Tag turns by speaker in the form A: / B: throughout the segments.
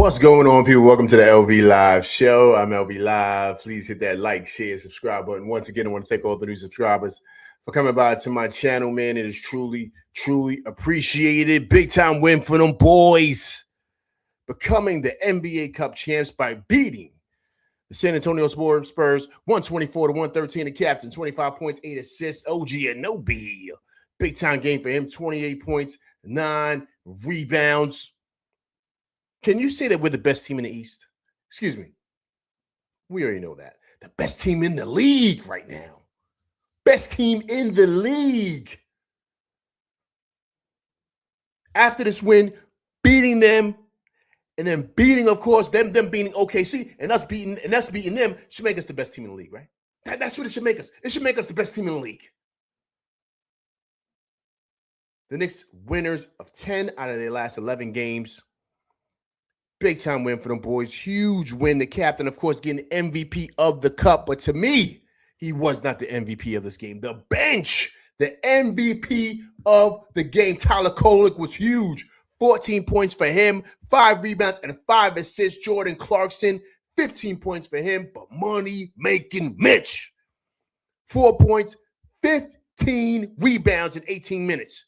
A: What's going on, people? Welcome to the LV Live show. I'm LV Live. Please hit that like, share, subscribe button. Once again, I want to thank all the new subscribers for coming by to my channel, man. It is truly, truly appreciated. Big time win for them boys. Becoming the NBA Cup champs by beating the San Antonio Spurs 124-113. The captain, 25 points, 8 assists. OG Anunoby. Big time game for him, 28 points, 9 rebounds. Can you say that we're the best team in the East? Excuse me. We already know that. The best team in the league right now. Best team in the league. After this win, beating them, and then beating, of course, them beating OKC, and us beating them should make us the best team in the league, right? That's what it should make us. It should make us the best team in the league. The Knicks winners of 10 out of their last 11 games. Big time win for them boys. Huge win. The captain, of course, getting MVP of the cup. But to me, he was not the MVP of this game. The bench, the MVP of the game. Tyler Kolek was huge. 14 points for him, 5 rebounds and 5 assists. Jordan Clarkson, 15 points for him. But money-making Mitch, 4 points, 15 rebounds in 18 minutes.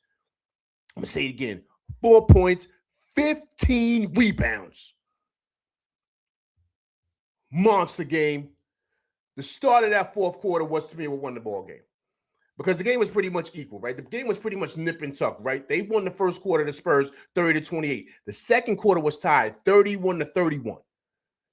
A: I'm going to say it again. 4 points, 15 rebounds. Monster game. The start of that fourth quarter was, to me, what won the ball game. Because the game was pretty much equal, right? The game was pretty much nip and tuck, right? They won the first quarter, the Spurs, 30-28. The second quarter was tied, 31-31.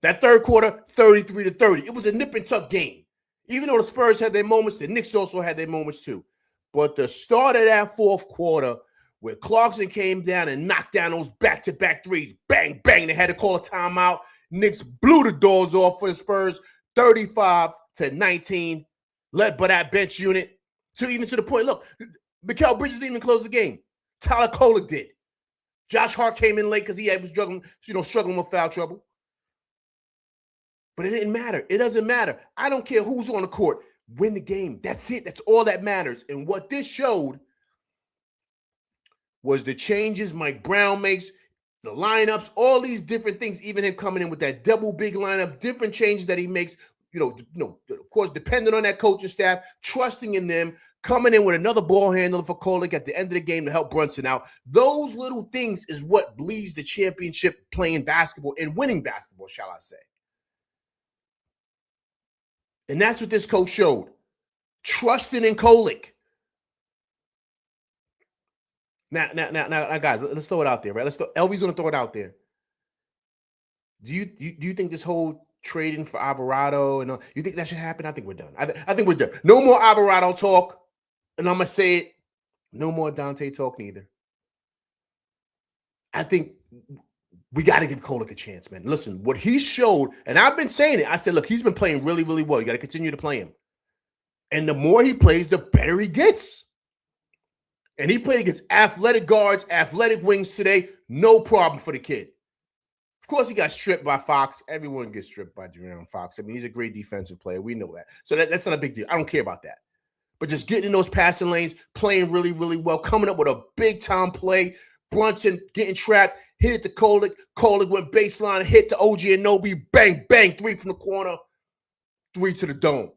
A: That third quarter, 33-30. It was a nip and tuck game. Even though the Spurs had their moments, the Knicks also had their moments too. But the start of that fourth quarter, where Clarkson came down and knocked down those back-to-back threes. Bang, bang. They had to call a timeout. Knicks blew the doors off for the Spurs, 35-19, led by that bench unit. Even to the point, look, Mikal Bridges didn't even close the game. Tyler Kolek did. Josh Hart came in late because he was struggling with foul trouble. But it didn't matter. It doesn't matter. I don't care who's on the court. Win the game. That's it. That's all that matters. And what this showed was the changes Mike Brown makes, the lineups, all these different things, even him coming in with that double big lineup, different changes that he makes, of course, depending on that coaching staff, trusting in them, coming in with another ball handler for Kolek at the end of the game to help Brunson out. Those little things is what leads the championship playing basketball and winning basketball, shall I say. And that's what this coach showed. Trusting in Kolek. Now, guys, let's throw it out there, right? LV's gonna throw it out there. Do you think this whole trading for Alvarado and all, you think that should happen? I think we're done. I think we're done. No more Alvarado talk, and I'm gonna say it. No more Dante talk neither. I think we got to give Kolek a chance, man. Listen, what he showed, and I've been saying it. I said, look, he's been playing really, really well. You got to continue to play him, and the more he plays, the better he gets. And he played against athletic guards, athletic wings today. No problem for the kid. Of course, he got stripped by Fox. Everyone gets stripped by De'Aaron Fox. I mean, he's a great defensive player. We know that. So that's not a big deal. I don't care about that. But just getting in those passing lanes, playing really, really well, coming up with a big-time play. Brunson getting trapped, hit it to Kolek. Kolek went baseline, hit to OG Anunoby. Bang, bang, 3 from the corner, 3 to the dome.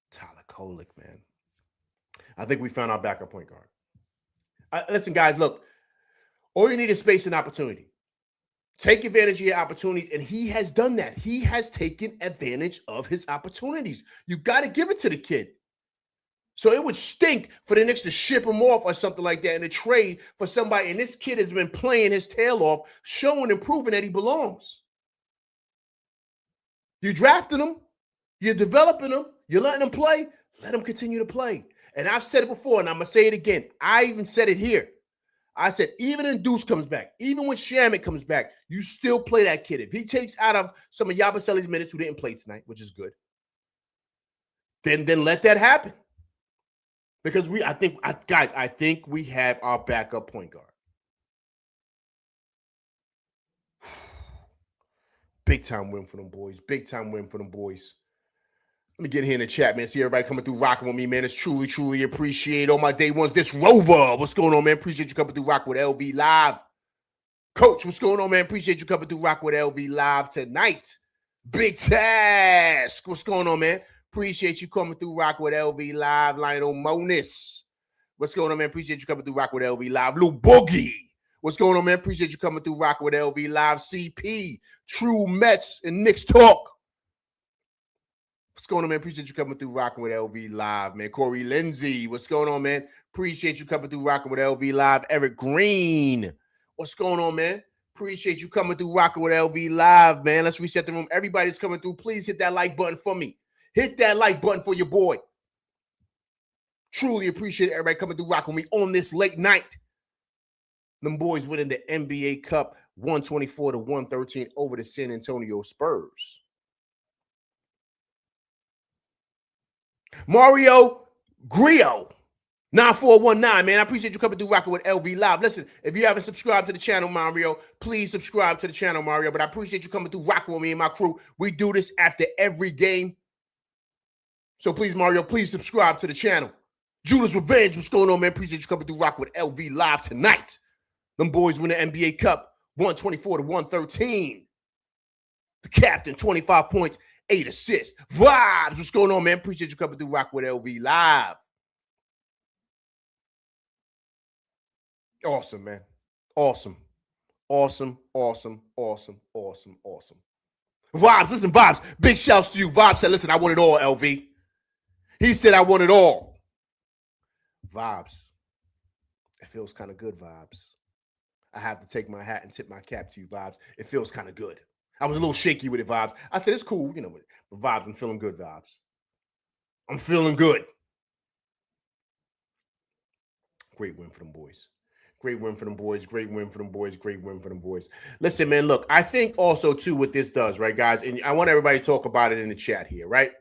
A: Tyler Kolek, man. I think we found our backup point guard. Listen, guys, look, all you need is space and opportunity. Take advantage of your opportunities, and he has done that. He has taken advantage of his opportunities. You got to give it to the kid. So it would stink for the Knicks to ship him off or something like that in a trade for somebody, and this kid has been playing his tail off, showing and proving that he belongs. You're drafting him. You're developing him. You're letting him play. Let him continue to play. And I've said it before, and I'm going to say it again. I even said it here. I said, even when Deuce comes back, even when Shamet comes back, you still play that kid. If he takes out of some of Yabusele's minutes who didn't play tonight, which is good, then let that happen. Because I think we have our backup point guard. Big time win for them boys. Big time win for them boys. Let me get here in the chat, man. See everybody coming through rocking with me, man. It's truly, truly appreciate all my day ones. This Rover. What's going on, man? Appreciate you coming through rocking with LV Live. Coach, what's going on, man? Appreciate you coming through Rock with LV Live tonight. Big Task, what's going on, man? Appreciate you coming through Rock with LV Live. Lionel Monis, what's going on, man? Appreciate you coming through Rock with LV Live. Lou Boogie, what's going on, man? Appreciate you coming through Rock with LV Live. CP, True Mets and Knicks Talk. What's going on, man? Appreciate you coming through Rocking with LV Live, man. Corey Lindsay, what's going on, man? Appreciate you coming through Rocking with LV Live. Eric Green, what's going on, man? Appreciate you coming through Rocking with LV Live, man. Let's reset the room. Everybody's coming through. Please hit that like button for me. Hit that like button for your boy. Truly appreciate everybody coming through Rocking with me on this late night. Them boys winning the NBA Cup 124-113 over the San Antonio Spurs. Mario Grio, 9419, man. I appreciate you coming through Rocking with LV Live. Listen, if you haven't subscribed to the channel, Mario, please subscribe to the channel, Mario. But I appreciate you coming through Rocking with me and my crew. We do this after every game. So please, Mario, please subscribe to the channel. Judas Revenge, what's going on, man? Appreciate you coming through Rocking with LV Live tonight. Them boys win the NBA Cup 124-113. The captain, 25 points. 8 assists. Vibes, what's going on, man? Appreciate you coming through Rock with LV Live. Awesome, man. Awesome. Awesome, awesome, awesome, awesome, awesome. Vibes, listen, Vibes. Big shouts to you. Vibes said, listen, I want it all, LV. He said, I want it all. Vibes. It feels kind of good, Vibes. I have to take my hat and tip my cap to you, Vibes. It feels kind of good. I was a little shaky with it, Vibes. I said, it's cool, you know, but Vibes, I'm feeling good, Vibes. I'm feeling good. Great win for them boys. Great win for them boys. Great win for them boys. Great win for them boys. Listen, man, look, I think also, too, what this does, right, guys, and I want everybody to talk about it in the chat here, right?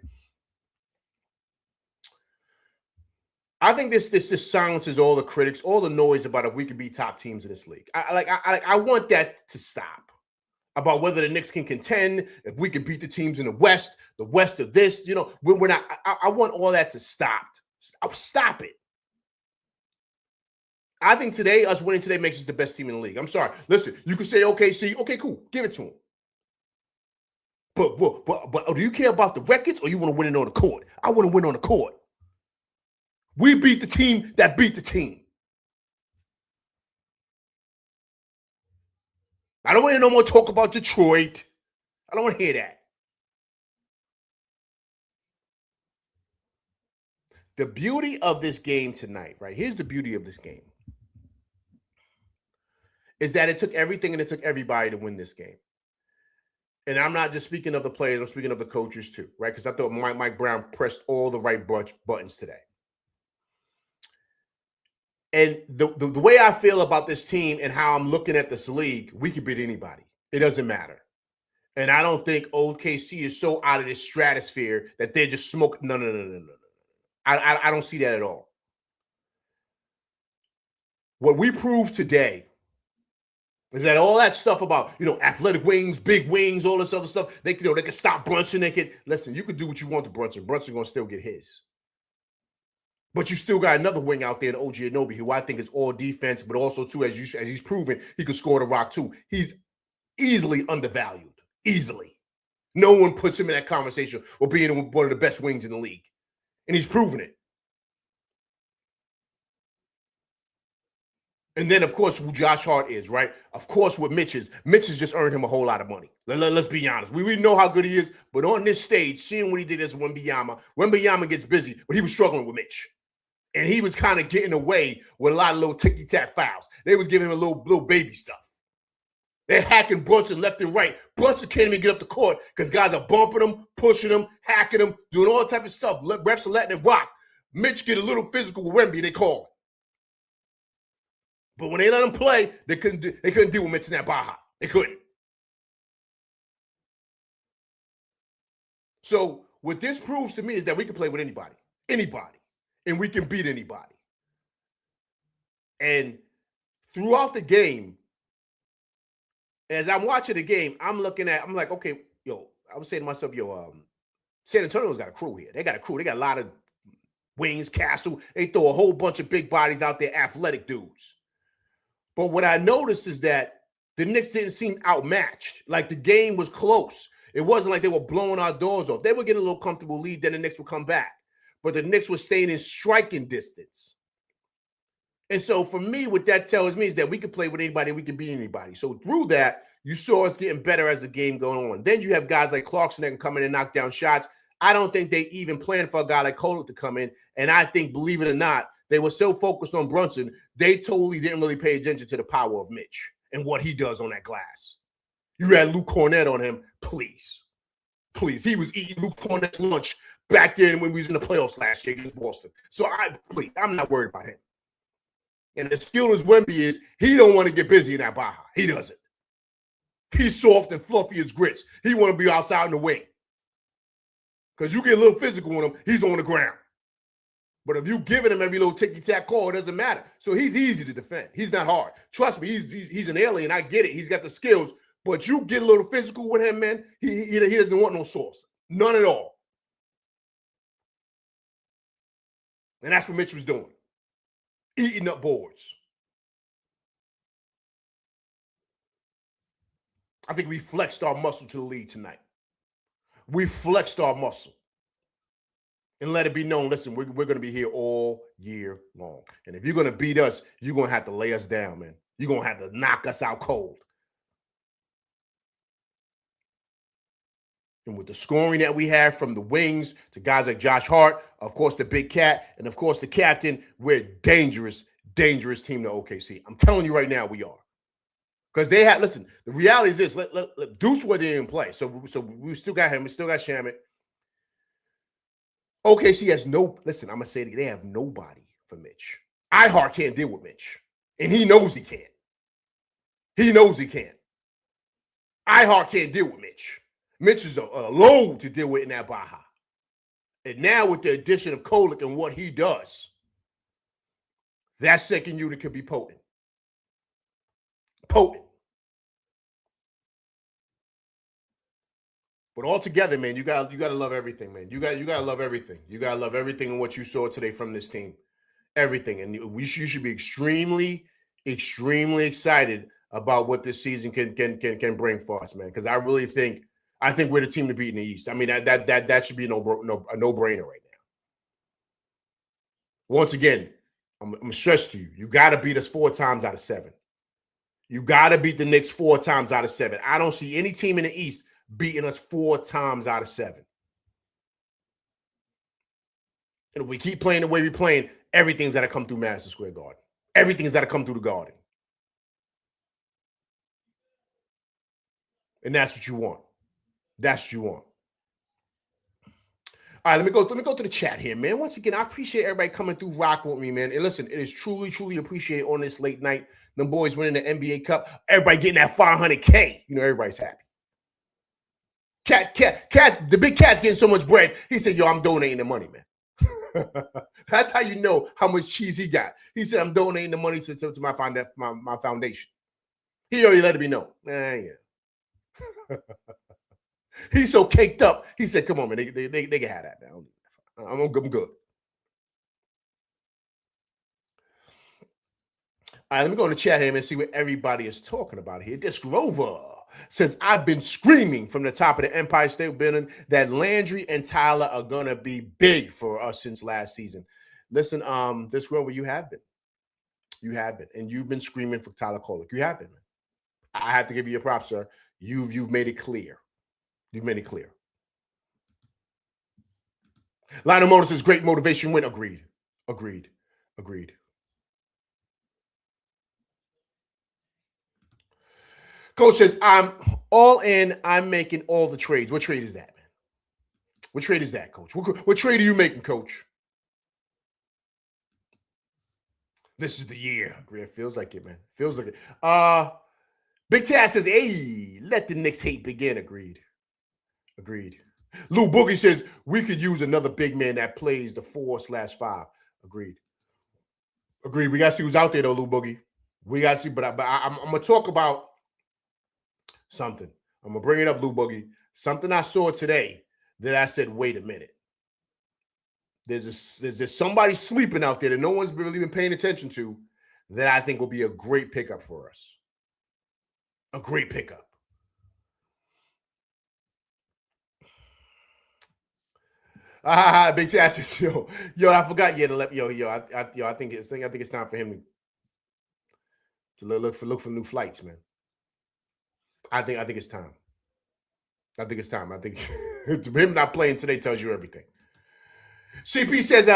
A: I think this just silences all the critics, all the noise about if we could be top teams in this league. I want that to stop. About whether the Knicks can contend, if we can beat the teams in the West of this, you know, we're not. I want all that to stop. Stop it. I think today, us winning today makes us the best team in the league. I'm sorry. Listen, you can say OKC. Okay, cool. Give it to them. But do you care about the records or you want to win it on the court? I want to win on the court. We beat the team that beat the team. I don't want to no more talk about Detroit. I don't want to hear that. The beauty of this game tonight, right? Here's the beauty of this game. Is that it took everything and it took everybody to win this game. And I'm not just speaking of the players, I'm speaking of the coaches too, right? Because I thought Mike Brown pressed all the right buttons today. And the way I feel about this team and how I'm looking at this league, we could beat anybody. It doesn't matter. And I don't think OKC is so out of this stratosphere that they're just smoking. No. I don't see that at all. What we proved today is that all that stuff about, you know, athletic wings, big wings, all this other stuff, they can stop Brunson. Listen, you can do what you want to Brunson. Brunson going to still get his. But you still got another wing out there in OG Anunoby, who I think is all defense, but also, too, as he's proven, he could score the rock, too. He's easily undervalued. Easily. No one puts him in that conversation of being one of the best wings in the league. And he's proven it. And then, of course, who Josh Hart is, right? Of course, what Mitch has just earned him a whole lot of money. Let's be honest. We know how good he is, but on this stage, seeing what he did as Wembanyama gets busy, but he was struggling with Mitch. And he was kind of getting away with a lot of little ticky-tack fouls. They was giving him a little baby stuff. They're hacking Brunson left and right. Brunson can't even get up the court because guys are bumping him, pushing him, hacking him, doing all type of stuff. Refs are letting it rock. Mitch get a little physical with Wemby, they call him. But when they let him play, they couldn't deal with Mitch in that Baja. They couldn't. So what this proves to me is that we can play with anybody. And we can beat anybody. And throughout the game, as I'm watching the game, I'm like, okay, I was saying to myself, San Antonio's got a crew here. They got a crew. They got a lot of wings, Castle. They throw a whole bunch of big bodies out there, athletic dudes. But what I noticed is that The Knicks didn't seem outmatched. Like the game was close. It wasn't like they were blowing our doors off. They would get a little comfortable lead, then the Knicks would come back. But the Knicks were staying in striking distance. And so for me, what that tells me is that we can play with anybody, we can beat anybody. So through that, you saw us getting better as the game going on. Then you have guys like Clarkson that can come in and knock down shots. I don't think they even planned for a guy like Kolek to come in. And I think, believe it or not, they were so focused on Brunson, they totally didn't really pay attention to the power of Mitch and what he does on that glass. You had Luke Cornett on him, please. Please. He was eating Luke Cornett's lunch back then when we was in the playoffs last year against Boston. So I'm not worried about him. And as skilled as Wemby is, he don't want to get busy in that Baja. He doesn't. He's soft and fluffy as grits. He want to be outside in the wing. Because you get a little physical with him, he's on the ground. But if you giving him every little ticky-tack call, it doesn't matter. So he's easy to defend. He's not hard. Trust me, he's an alien. I get it. He's got the skills. But you get a little physical with him, man, he doesn't want no sauce. None at all. And that's what Mitch was doing. Eating up boards. I think we flexed our muscle to the lead tonight. We flexed our muscle. And let it be known, listen, we're going to be here all year long. And if you're going to beat us, you're going to have to lay us down, man. You're going to have to knock us out cold. And with the scoring that we have from the wings to guys like Josh Hart, of course, the big cat, and of course, the captain, we're a dangerous, dangerous team to OKC. I'm telling you right now, we are. Because they had, listen, the reality is this, let Deuce didn't play. So we still got him. We still got Shamet. OKC has no, listen, I'm going to say it, they have nobody for Mitch. Ihart can't deal with Mitch. And he knows he can't. He knows he can't. Ihart can't deal with Mitch. Mitch is a load to deal with in that Baja. And now with the addition of Kolek and what he does, that second unit could be potent. Potent. But altogether, man, you gotta love everything, man. You gotta love everything. You gotta love everything in what you saw today from this team. Everything. And you should be extremely, extremely excited about what this season can bring for us, man. Because I think we're the team to beat in the East. I mean, that should be a no-brainer right now. Once again, I'm stressed to you. You gotta beat us 4 times out of 7. You gotta beat the Knicks 4 times out of 7. I don't see any team in the East beating us 4 times out of 7. And if we keep playing the way we're playing, everything's got to come through Madison Square Garden. Everything's got to come through the Garden. And that's what you want. That's what you want. All right, let me go to the chat here, man. Once again, I appreciate everybody coming through, rocking with me, man. And listen, it is truly, truly appreciated on this late night. Them boys winning the NBA Cup. Everybody getting that $500K. You know, everybody's happy. Cats, the big cat's getting so much bread. He said, yo, I'm donating the money, man. That's how you know how much cheese he got. He said, I'm donating the money to my foundation. He already let it be known. Yeah. He's so caked up. He said, come on, man. They can have that now. I'm good. All right, let me go in the chat here and see what everybody is talking about here. Disc Rover says, I've been screaming from the top of the Empire State Building that Landry and Tyler are going to be big for us since last season. Listen, Disc Rover, you have been. You have been. And you've been screaming for Tyler Kolek. You have been, man. I have to give you your props, sir. You've made it clear. You've made it clear. Lionel Motors says, great motivation win. Agreed. Coach says, I'm all in. I'm making all the trades. What trade is that, man? What trade is that, Coach? What trade are you making, Coach? This is the year. It feels like it, man. Feels like it. Big Taz says, hey, let the Knicks hate begin. Agreed. Lou Boogie says, we could use another big man that plays the 4/5. Agreed. We got to see who's out there, though, Lou Boogie. We got to see, but I'm going to talk about something. I'm going to bring it up, Lou Boogie. Something I saw today that I said, wait a minute. There's somebody sleeping out there that no one's really been paying attention to that I think will be a great pickup for us. A great pickup. Big Chassis, yo, I forgot you to let I think it's time for him to look for new flights, man. I think it's time. I think it's time. I think him not playing today tells you everything. CP says,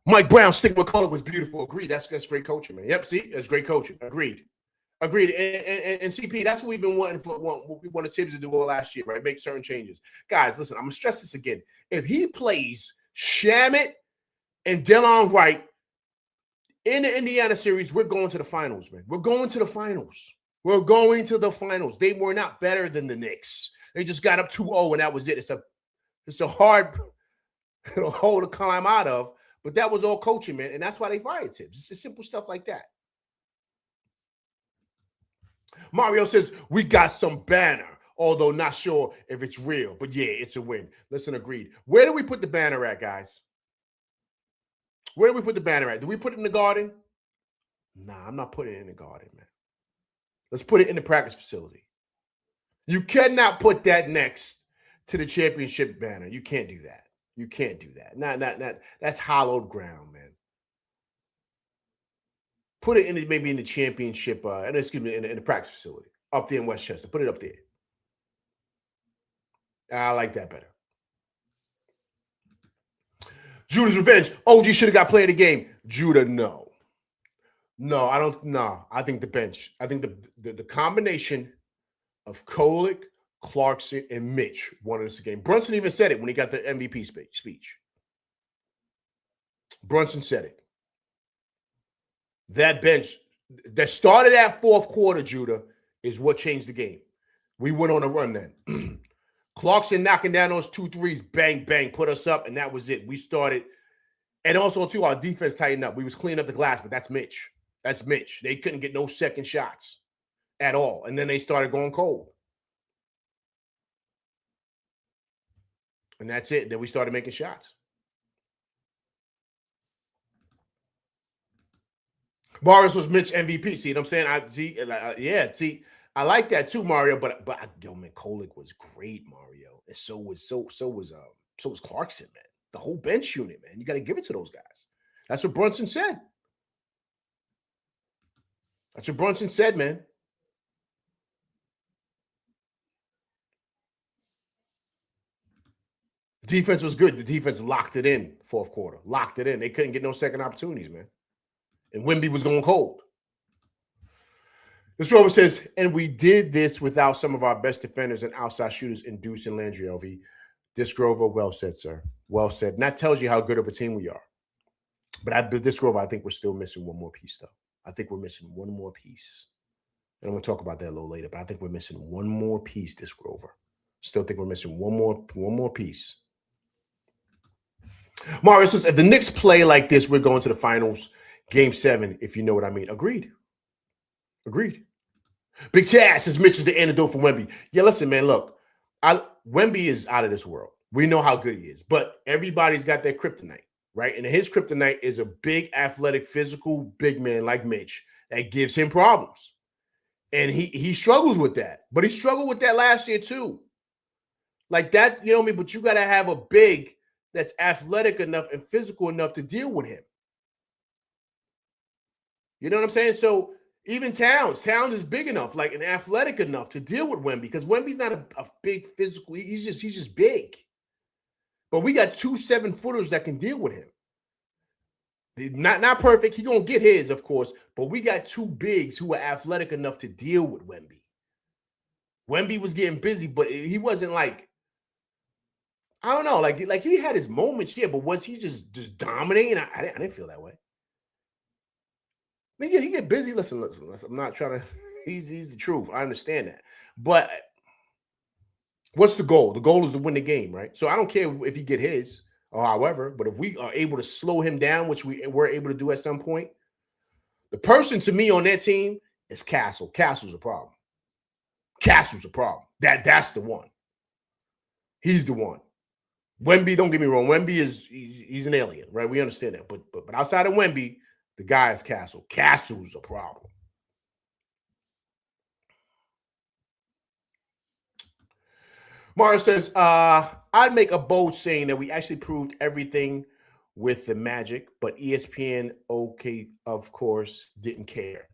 A: Mike Brown sticking with Colin was beautiful. Agreed. That's great coaching, man. Yep. See, that's great coaching. Agreed. And CP, that's what we've been wanting what we wanted Tibbs to do all last year, right? Make certain changes. Guys, listen, I'm gonna stress this again. If he plays Shamet and Delon Wright in the Indiana series, we're going to the finals, man. We're going to the finals. We're going to the finals. They were not better than the Knicks. They just got up 2-0, and that was it. It's a hard hole to climb out of, but that was all coaching, man, and that's why they fired Tibbs. It's simple stuff like that. Mario says, we got some banner, although not sure if it's real, but yeah, it's a win. Listen, agreed. Where do we put the banner at, guys? Where do we put the banner at? Do we put it in the garden? Nah, I'm not putting it in the garden, man. Let's put it in the practice facility. You cannot put that next to the championship banner. You can't do that. You can't do that. Not that's hallowed ground, man. Put it in maybe in the championship, in the practice facility up there in Westchester. Put it up there. I like that better. Judah's revenge. OG should have got play of the game. Judah, no. No, I don't. No, I think the bench. I think the combination of Kolick, Clarkson, and Mitch won us the game. Brunson even said it when he got the MVP speech. Brunson said it. That bench that started at fourth quarter, Judah, is what changed the game. We went on a run then. Clarkson knocking down those 2 threes, bang, bang, put us up, and that was it. We started. And also, too, our defense tightened up. We was cleaning up the glass, but that's Mitch. That's Mitch. They couldn't get no second shots at all. And then they started going cold. And that's it. Then we started making shots. Morris was Mitch MVP. See what I'm saying? I like that too, Mario. But yo, man, Kolick was great, Mario. And so was Clarkson, man. The whole bench unit, man. You got to give it to those guys. That's what Brunson said. That's what Brunson said, man. Defense was good. The defense locked it in fourth quarter. Locked it in. They couldn't get no second opportunities, man. And Wemby was going cold. This Rover says, and we did this without some of our best defenders and outside shooters in Deuce and Landry, LV. This Grover, well said, sir. Well said. And that tells you how good of a team we are. But this Grover, I think we're still missing one more piece, though. I think we're missing one more piece. And I'm going to talk about that a little later, but I think we're missing one more piece, this Grover. Still think we're missing one more piece. Mario says, if the Knicks play like this, we're going to the finals, game 7, if you know what I mean. Agreed. Big Taz says Mitch is the antidote for Wemby. Yeah, listen, man, look. Wemby is out of this world. We know how good he is, but everybody's got their kryptonite, right? And his kryptonite is a big, athletic, physical, big man like Mitch that gives him problems. And he struggles with that. But he struggled with that last year too. Like that, you know what I mean? But you got to have a big that's athletic enough and physical enough to deal with him. You know what I'm saying? So even Towns is big enough, like and athletic enough to deal with Wemby because Wemby's not a big physical. He's just big. But we got 2 7-footers that can deal with him. Not perfect. He's gonna get his, of course, but we got 2 bigs who are athletic enough to deal with Wemby. Wemby was getting busy, but he wasn't like, I don't know, like he had his moments, yeah, but was he just dominating? I didn't feel that way. I mean, he get busy. Listen. I'm not trying to. He's the truth. I understand that, but what's the goal? The goal is to win the game, right? So I don't care if he get his or however, but if we are able to slow him down, which we were able to do at some point, the person to me on that team is Castle. Castle's a problem. That's the one. He's the one. Wemby, don't get me wrong. Wemby he's an alien, right? We understand that, but outside of Wemby, the guy is Castle. Castle's a problem. Mario says, I'd make a bold saying that we actually proved everything with the Magic, but ESPN, okay, of course, didn't care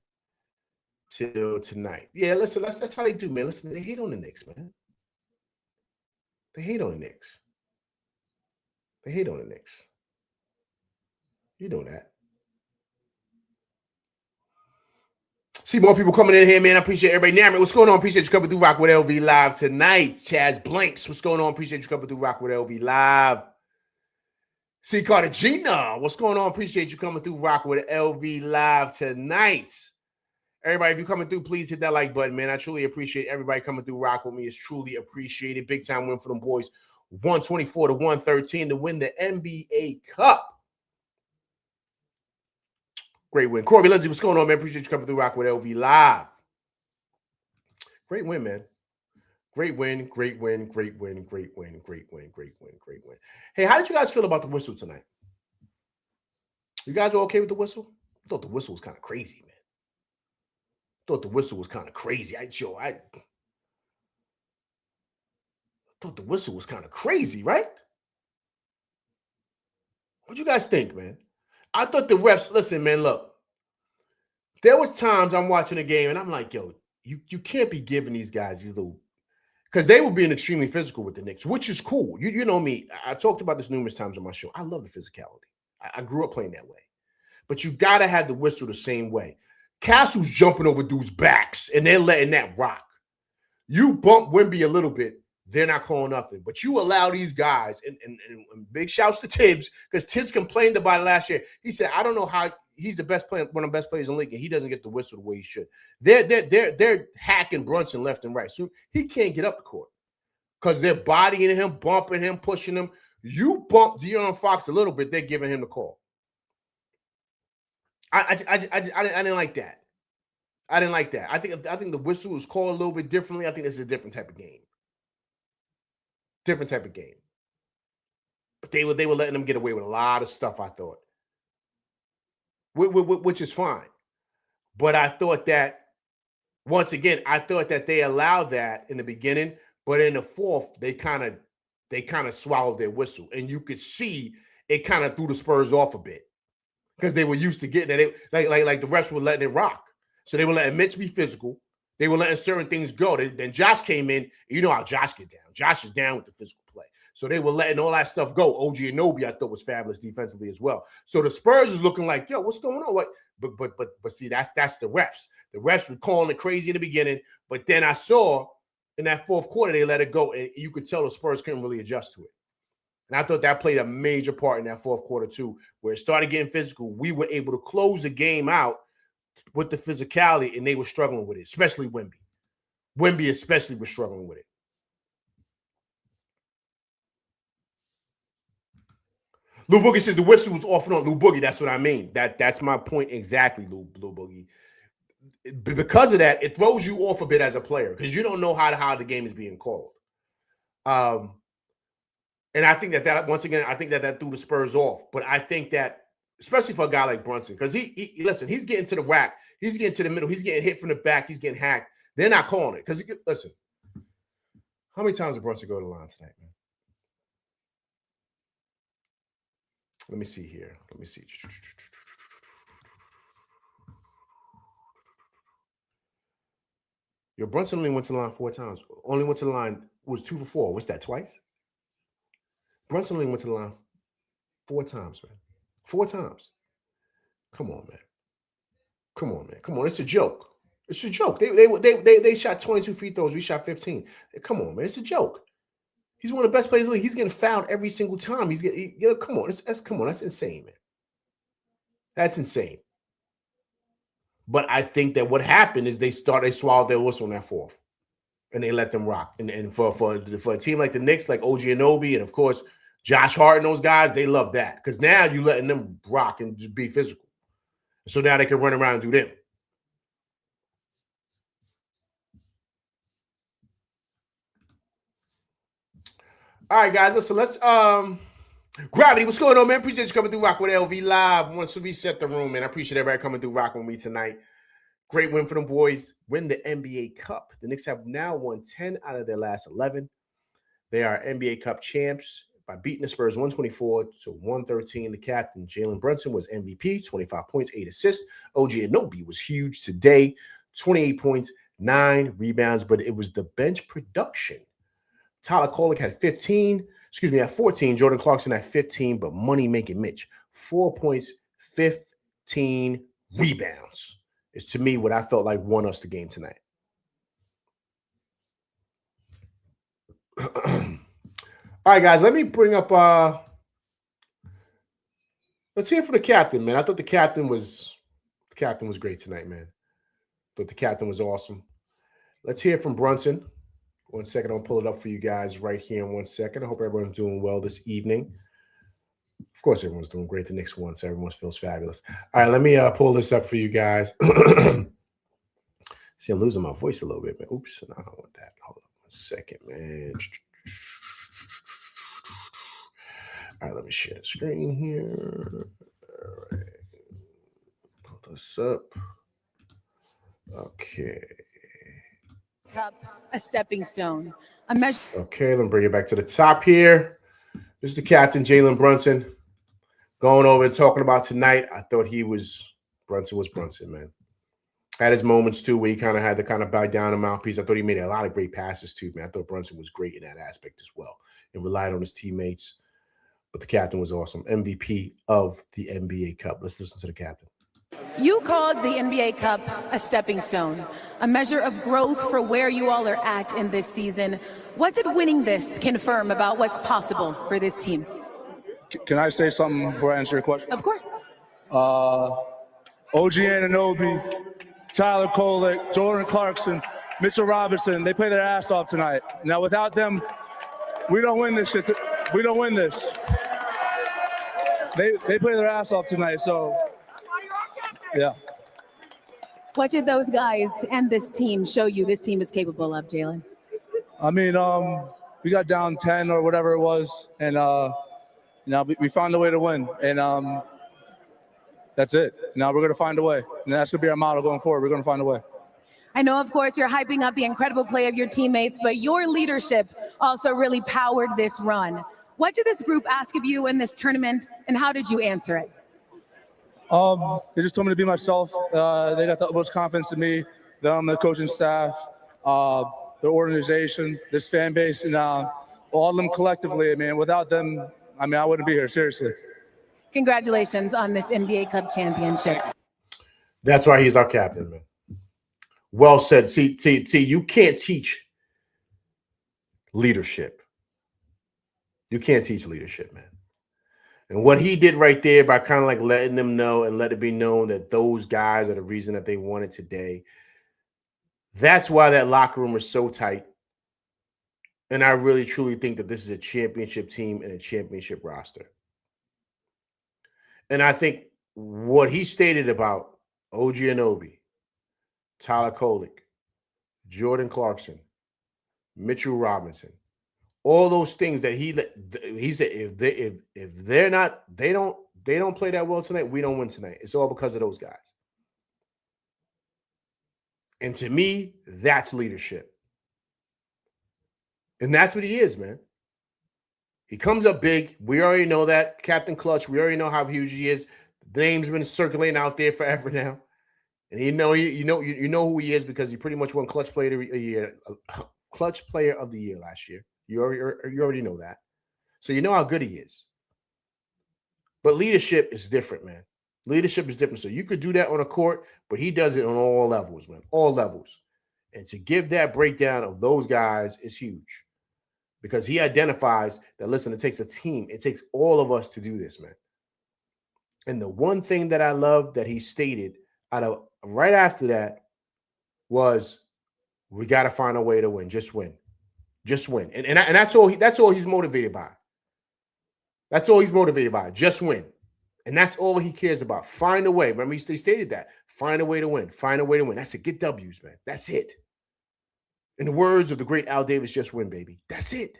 A: till tonight. Yeah, listen, that's how they do, man. Listen, they hate on the Knicks, man. They hate on the Knicks. They hate on the Knicks. You know that. See more people coming in here, man. I appreciate everybody. Namer, what's going on? Appreciate you coming through Rock with LV Live tonight. Chaz Blanks, what's going on? Appreciate you coming through Rock with LV Live. C. Cartagena, what's going on? Appreciate you coming through Rock with LV Live tonight. Everybody, if you're coming through, please hit that like button, man. I truly appreciate everybody coming through Rock with me. It's truly appreciated. Big time win for them boys. 124 to 113 to win the NBA Cup. Great win. Corey Lindsay, what's going on, man? Appreciate you coming through Rock with LV Live. Great win, man. Great win, great win, great win, great win, great win, great win, great win. Hey, how did you guys feel about the whistle tonight? You guys were okay with the whistle? I thought the whistle was kind of crazy, man. I thought the whistle was kind of crazy. I thought the whistle was kind of crazy, right? What you guys think, man? I thought the refs, listen, man, look. There was times I'm watching a game and I'm like, yo, you can't be giving these guys these little, because they were being extremely physical with the Knicks, which is cool. You know me. I talked about this numerous times on my show. I love the physicality. I grew up playing that way. But you got to have the whistle the same way. Castle's jumping over dudes' backs, and they're letting that rock. You bump Wemby a little bit, they're not calling nothing. But you allow these guys, and big shouts to Tibbs, because Tibbs complained about it last year. He said, I don't know how he's the best player, one of the best players in the league, and he doesn't get the whistle the way he should. They're hacking Brunson left and right. So he can't get up the court because they're bodying him, bumping him, pushing him. You bump De'Aaron Fox a little bit, they're giving him the call. I didn't like that. I didn't like that. I think the whistle was called a little bit differently. I think this is a different type of game. Different type of game. But they were letting them get away with a lot of stuff, I thought. Which is fine. But I thought that, once again, I thought that they allowed that in the beginning, but in the fourth, they kind of swallowed their whistle. And you could see it kind of threw the Spurs off a bit. Because they were used to getting it. Like the rest were letting it rock. So they were letting Mitch be physical. They were letting certain things go. Then Josh came in. You know how Josh get down. Josh is down with the physical play. So they were letting all that stuff go. OG Anunoby, I thought, was fabulous defensively as well. So the Spurs is looking like, yo, what's going on? What? But see, that's the refs. The refs were calling it crazy in the beginning. But then I saw in that fourth quarter, they let it go. And you could tell the Spurs couldn't really adjust to it. And I thought that played a major part in that fourth quarter, too, where it started getting physical. We were able to close the game out with the physicality, and they were struggling with it, especially Wemby. Wemby especially was struggling with it. Lou Boogie says the whistle was off and on. Lou Boogie, that's what I mean. That's my point exactly, Lou Boogie. Because of that, it throws you off a bit as a player because you don't know how the game is being called. And I think that once again, I think that threw the Spurs off. But I think that, especially for a guy like Brunson, because listen, he's getting to the rack, he's getting to the middle, he's getting hit from the back, he's getting hacked. They're not calling it. Because listen, how many times did Brunson go to the line tonight, man? Let me see here. Let me see. Your Brunson only went to the line 4 times. Only went to the line, was 2 for 4. What's that, twice? Brunson only went to the line 4 times, man. 4 times. Come on, man. Come on, man. Come on. It's a joke. It's a joke. They shot 22 free throws. We shot 15. Come on, man. It's a joke. He's one of the best players in the league. He's getting fouled every single time. Come on. That's insane, man. That's insane. But I think that what happened is they swallowed their whistle on that fourth. And they let them rock. And for a team like the Knicks, like OG Anunoby, and of course, Josh Hart and those guys, they love that. Because now you're letting them rock and just be physical. So now they can run around and do them. All right, guys. Listen, let's Gravity, what's going on, man? Appreciate you coming through Rock with LV Live. I want to reset the room, man. I appreciate everybody coming through Rock with me tonight. Great win for them boys. Win the NBA Cup. The Knicks have now won 10 out of their last 11. They are NBA Cup champs by beating the Spurs 124-113. The captain, Jalen Brunson, was MVP, 25 points, 8 assists. OG Anunoby was huge today, 28 points, 9 rebounds, but it was the bench production. Tyler Kolek had 14. Jordan Clarkson had 15, but money-making Mitch, 4 points, 15 rebounds. Is to me what I felt like won us the game tonight. All right, guys, let me bring up let's hear from the captain, man. I thought the captain was great tonight, man. I thought the captain was awesome. Let's hear from Brunson. 1 second, I'll pull it up for you guys right here in 1 second. I hope everyone's doing well this evening. Of course, everyone's doing great. The Knicks won, so everyone feels fabulous. All right, let me pull this up for you guys. See, I'm losing my voice a little bit, man. Oops, no, I don't want that. Hold on 1 second, man. All right, let me share the screen here. All right, pull this up. Okay.
B: A stepping stone. A measure.
A: Okay, let me bring it back to the top here. This is the captain, Jalen Brunson, going over and talking about tonight. I thought Brunson was Brunson, man. Had his moments too, where he kind of had to kind of bow down a mouthpiece. I thought he made a lot of great passes too, man. I thought Brunson was great in that aspect as well and relied on his teammates. But the captain was awesome. MVP of the NBA Cup. Let's listen to the captain.
B: You called the NBA Cup a stepping stone, a measure of growth for where you all are at in this season. What did winning this confirm about what's possible for this team?
C: Can I say something before I answer your question?
B: Of course.
C: OG Anunoby, Tyler Kolek, Jordan Clarkson, Mitchell Robinson, they play their ass off tonight. Now, without them, we don't win this shit. We don't win this. They play their ass off tonight, so yeah.
B: What did those guys and this team show you this team is capable of, Jalen?
C: I mean, we got down 10 or whatever it was, and we found a way to win, and that's it. Now we're gonna find a way, and that's gonna be our motto going forward. We're gonna find a way.
B: I know, of course, you're hyping up the incredible play of your teammates, but your leadership also really powered this run. What did this group ask of you in this tournament, and how did you answer it?
C: They just told me to be myself. They got the utmost confidence in me, them, the coaching staff, the organization, this fan base, and all of them collectively. I mean, without them, I wouldn't be here, seriously.
B: Congratulations on this NBA Cup championship.
A: That's why he's our captain, man. Well said. See, you can't teach leadership. You can't teach leadership, man. And what he did right there by kind of like letting them know and let it be known that those guys are the reason that they won it today. That's why that locker room is so tight. And I really, truly think that this is a championship team and a championship roster. And I think what he stated about OG Anunoby, Tyler Kolek, Jordan Clarkson, Mitchell Robinson, all those things that he said, if they don't play that well tonight, we don't win tonight. It's all because of those guys. And to me, that's leadership. And that's what he is, man. He comes up big. We already know that. Captain Clutch, we already know how huge he is. The name's been circulating out there forever now. And you know who he is because he pretty much won Clutch Player of the Year last year. You already know that. So you know how good he is. But leadership is different, man. Leadership is different. So you could do that on a court, but he does it on all levels, man. All levels. And to give that breakdown of those guys is huge. Because he identifies that, listen, it takes a team. It takes all of us to do this, man. And the one thing that I love that he stated right after that was, we got to find a way to win. Just win. Just win. And that's all he's motivated by. That's all he's motivated by. Just win. And that's all he cares about. Find a way. Remember, he stated that. Find a way to win. Find a way to win. That's it. Get W's, man. That's it. In the words of the great Al Davis, just win, baby. That's it.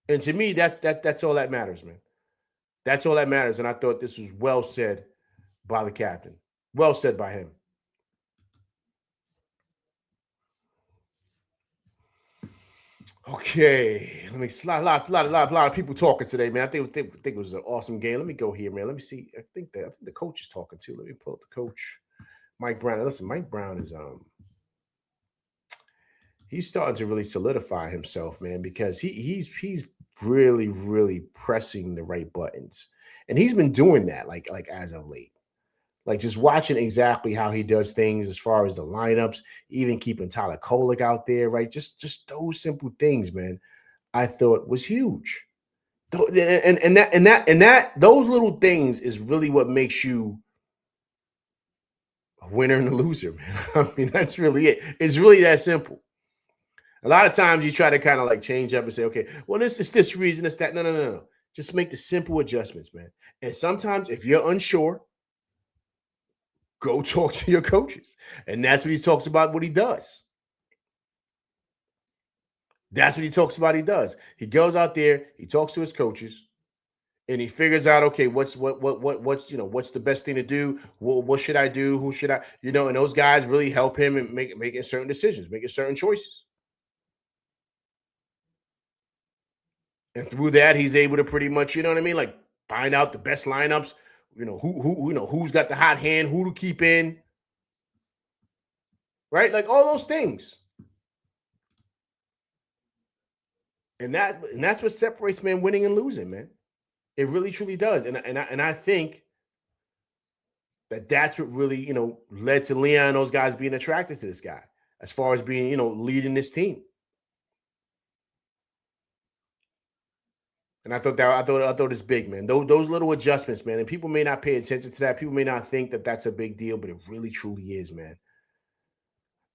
A: And to me, that's all that matters, man. That's all that matters. And I thought this was well said by the captain. Well said by him. Okay, let me slide. A lot of people talking today, man. I think it was an awesome game. Let me go here, man. Let me see. I think the coach is talking too. Let me pull up the coach, Mike Brown. Listen, Mike Brown is he's starting to really solidify himself, man, because he's really pressing the right buttons, and he's been doing that like as of late. Like just watching exactly how he does things as far as the lineups, even keeping Tyler Kolek out there, right? Just those simple things, man. I thought was huge. And that those little things is really what makes you a winner and a loser, man. I mean, that's really it. It's really that simple. A lot of times you try to kind of like change up and say, okay, well, this is this reason, it's that. No. Just make the simple adjustments, man. And sometimes if you're unsure, go talk to your coaches. And that's what he talks about what he does. That's what he talks about he does. He goes out there, he talks to his coaches, and he figures out, okay, what's the best thing to do? What should I do? Who should I, and those guys really help him in making certain decisions, making certain choices. And through that, he's able to pretty much, like find out the best lineups, who's got the hot hand, who to keep in. Right? Like all those things. And that's what separates, man, winning and losing, man. It really truly does. And I think that's what really, led to Leon and those guys being attracted to this guy as far as being, leading this team. And I thought it's big, man. Those little adjustments, man. And people may not pay attention to that. People may not think that that's a big deal, but it really truly is, man.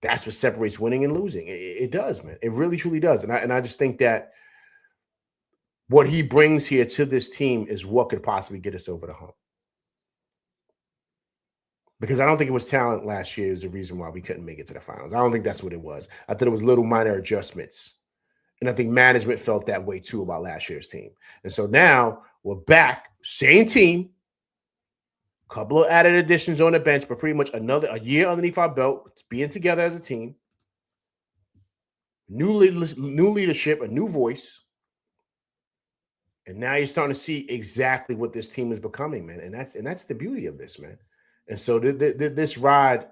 A: That's what separates winning and losing. It does, man. It really truly does. And I just think that what he brings here to this team is what could possibly get us over the hump. Because I don't think it was talent last year is the reason why we couldn't make it to the finals. I don't think that's what it was. I thought it was little minor adjustments. And I think management felt that way too about last year's team. And so now we're back, same team, couple of added additions on the bench, but pretty much a year underneath our belt, being together as a team, new leadership, a new voice. And now you're starting to see exactly what this team is becoming, man. And that's the beauty of this, man. And so this ride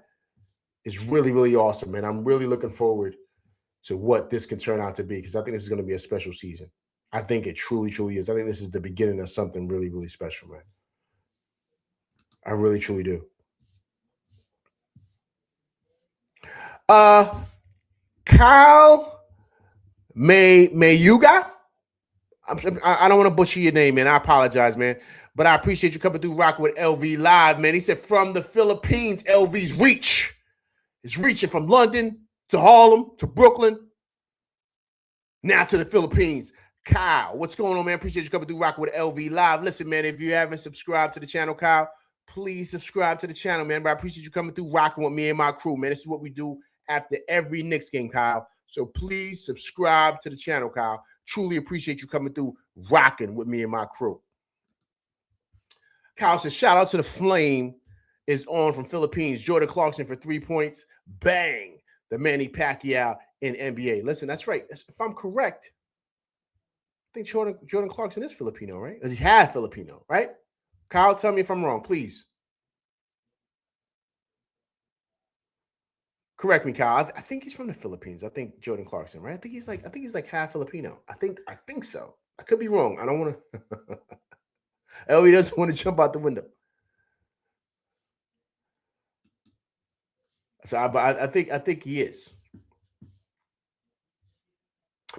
A: is really, really awesome, man. I'm really looking forward to what this can turn out to be, because I think this is going to be a special season. I think it truly, truly is. I think this is the beginning of something really, really special, man. I really, truly do. Kyle Mayuga. I don't want to butcher your name, man. I apologize, man. But I appreciate you coming through rocking with LV Live, man. He said from the Philippines, LV's reach is reaching from London to Harlem to Brooklyn, now to the Philippines. Kyle, what's going on, man? Appreciate you coming through rocking with LV Live. Listen, man, if you haven't subscribed to the channel, Kyle, please subscribe to the channel, man. But I appreciate you coming through rocking with me and my crew, man. This is what we do after every Knicks game, Kyle. So please subscribe to the channel, Kyle. Truly appreciate you coming through rocking with me and my crew. Kyle says, shout out to the Flame is on from Philippines. Jordan Clarkson for 3 points. Bang. The Manny Pacquiao in NBA. Listen, that's right. If I'm correct, I think Jordan Clarkson is Filipino, right? Because he's half Filipino, right? Kyle, tell me if I'm wrong, please. Correct me, Kyle. I think he's from the Philippines. I think Jordan Clarkson, right? I think he's like half Filipino. I think so. I could be wrong. I don't want to. Ellie doesn't want to jump out the window. So I think he is.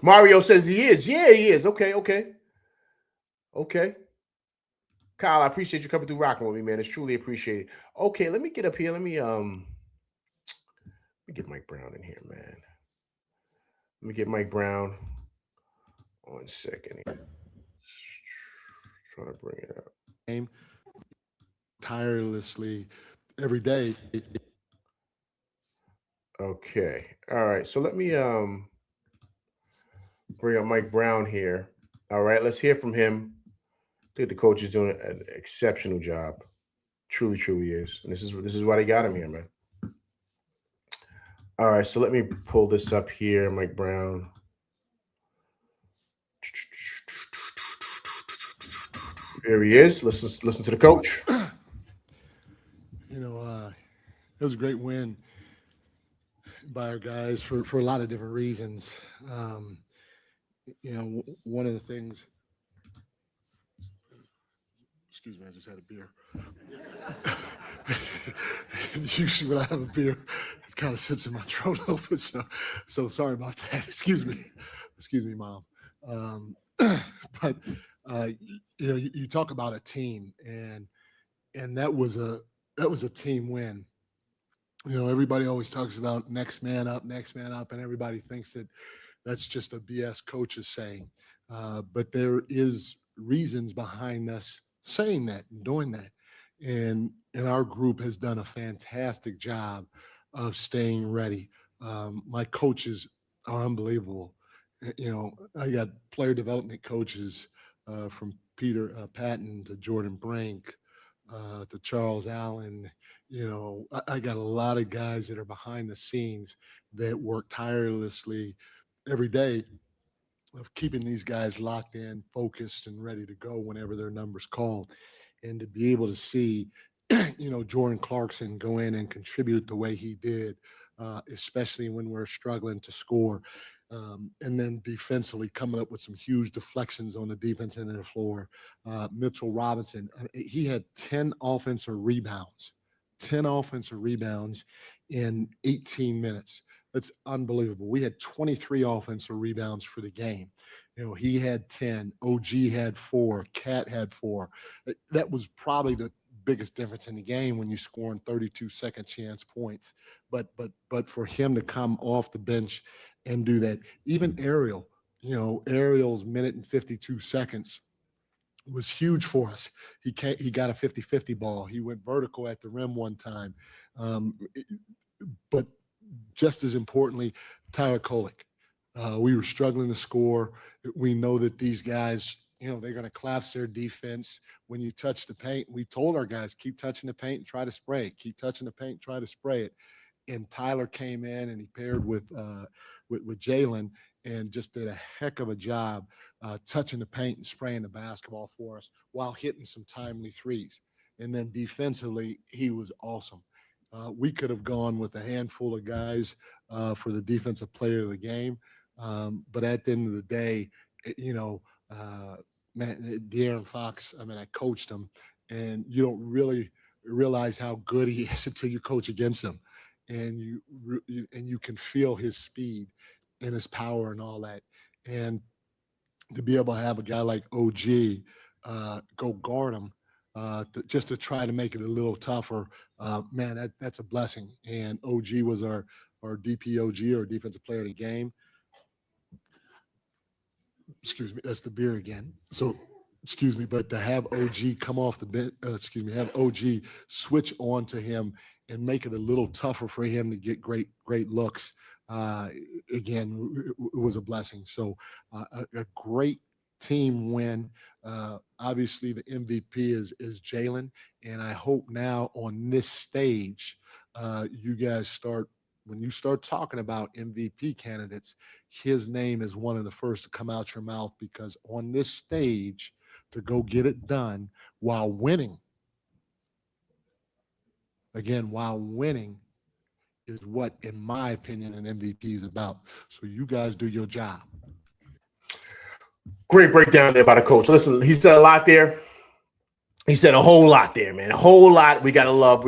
A: Mario says he is. Yeah, he is. Okay. Kyle, I appreciate you coming through rocking with me, man. It's truly appreciated. Okay, let me get up here. Let me get Mike Brown in here, man. Let me get Mike Brown. 1 second. Trying to bring it up.
D: Game tirelessly every day.
A: Okay. All right. So let me bring up Mike Brown here. All right. Let's hear from him. I think the coach is doing an exceptional job. Truly, truly is. And this is why they got him here, man. All right. So let me pull this up here, Mike Brown. Here he is. Listen to the coach.
D: You know, it was a great win by our guys for a lot of different reasons. You know, one of the things. Excuse me, I just had a beer. Usually when I have a beer, it kind of sits in my throat a little bit. So sorry about that. Excuse me, Mom. But you know, you talk about a team, and that was a team win. You know, everybody always talks about next man up, and everybody thinks that that's just a BS coach is saying. But there is reasons behind us saying that and doing that. And our group has done a fantastic job of staying ready. My coaches are unbelievable. You know, I got player development coaches from Peter Patton to Jordan Brink to Charles Allen. You know, I got a lot of guys that are behind the scenes that work tirelessly every day of keeping these guys locked in, focused, and ready to go whenever their number's called. And to be able to see, you know, Jordan Clarkson go in and contribute the way he did, especially when we're struggling to score. And then defensively coming up with some huge deflections on the defense end of the floor. Mitchell Robinson, he had 10 offensive rebounds in 18 minutes. That's unbelievable. We had 23 offensive rebounds for the game. You know, he had 10, OG had 4, Cat had 4. That was probably the biggest difference in the game when you scoring 32 second chance points. But for him to come off the bench and do that, even Ariel, you know, Ariel's minute and 52 seconds was huge for us. He got a 50-50 ball. He went vertical at the rim one time. But just as importantly, Tyler Kolek. We were struggling to score. We know that these guys, you know, they're going to collapse their defense when you touch the paint. We told our guys, keep touching the paint and try to spray it. Keep touching the paint and try to spray it. And Tyler came in and he paired with Jalen and just did a heck of a job touching the paint and spraying the basketball for us while hitting some timely threes. And then defensively, he was awesome. We could have gone with a handful of guys for the defensive player of the game. But at the end of the day, you know, De'Aaron Fox, I mean, I coached him, and you don't really realize how good he is until you coach against him. And you can feel his speed and his power and all that. And to be able to have a guy like OG go guard him, just to try to make it a little tougher, man, that's a blessing. And OG was our DPOG, or defensive player of the game. Excuse me, that's the beer again. So, excuse me, but to have OG come off the bench, have OG switch on to him and make it a little tougher for him to get great looks, again, it was a blessing. So, a great team win. Obviously, the MVP is Jalen, and I hope now on this stage, you guys when you start talking about MVP candidates, his name is one of the first to come out your mouth, because on this stage, to go get it done while winning, is what, in my opinion, an MVP is about. So you guys do your job.
A: Great breakdown there by the coach. Listen, he said a lot there. He said a whole lot there, man. A whole lot. We gotta love.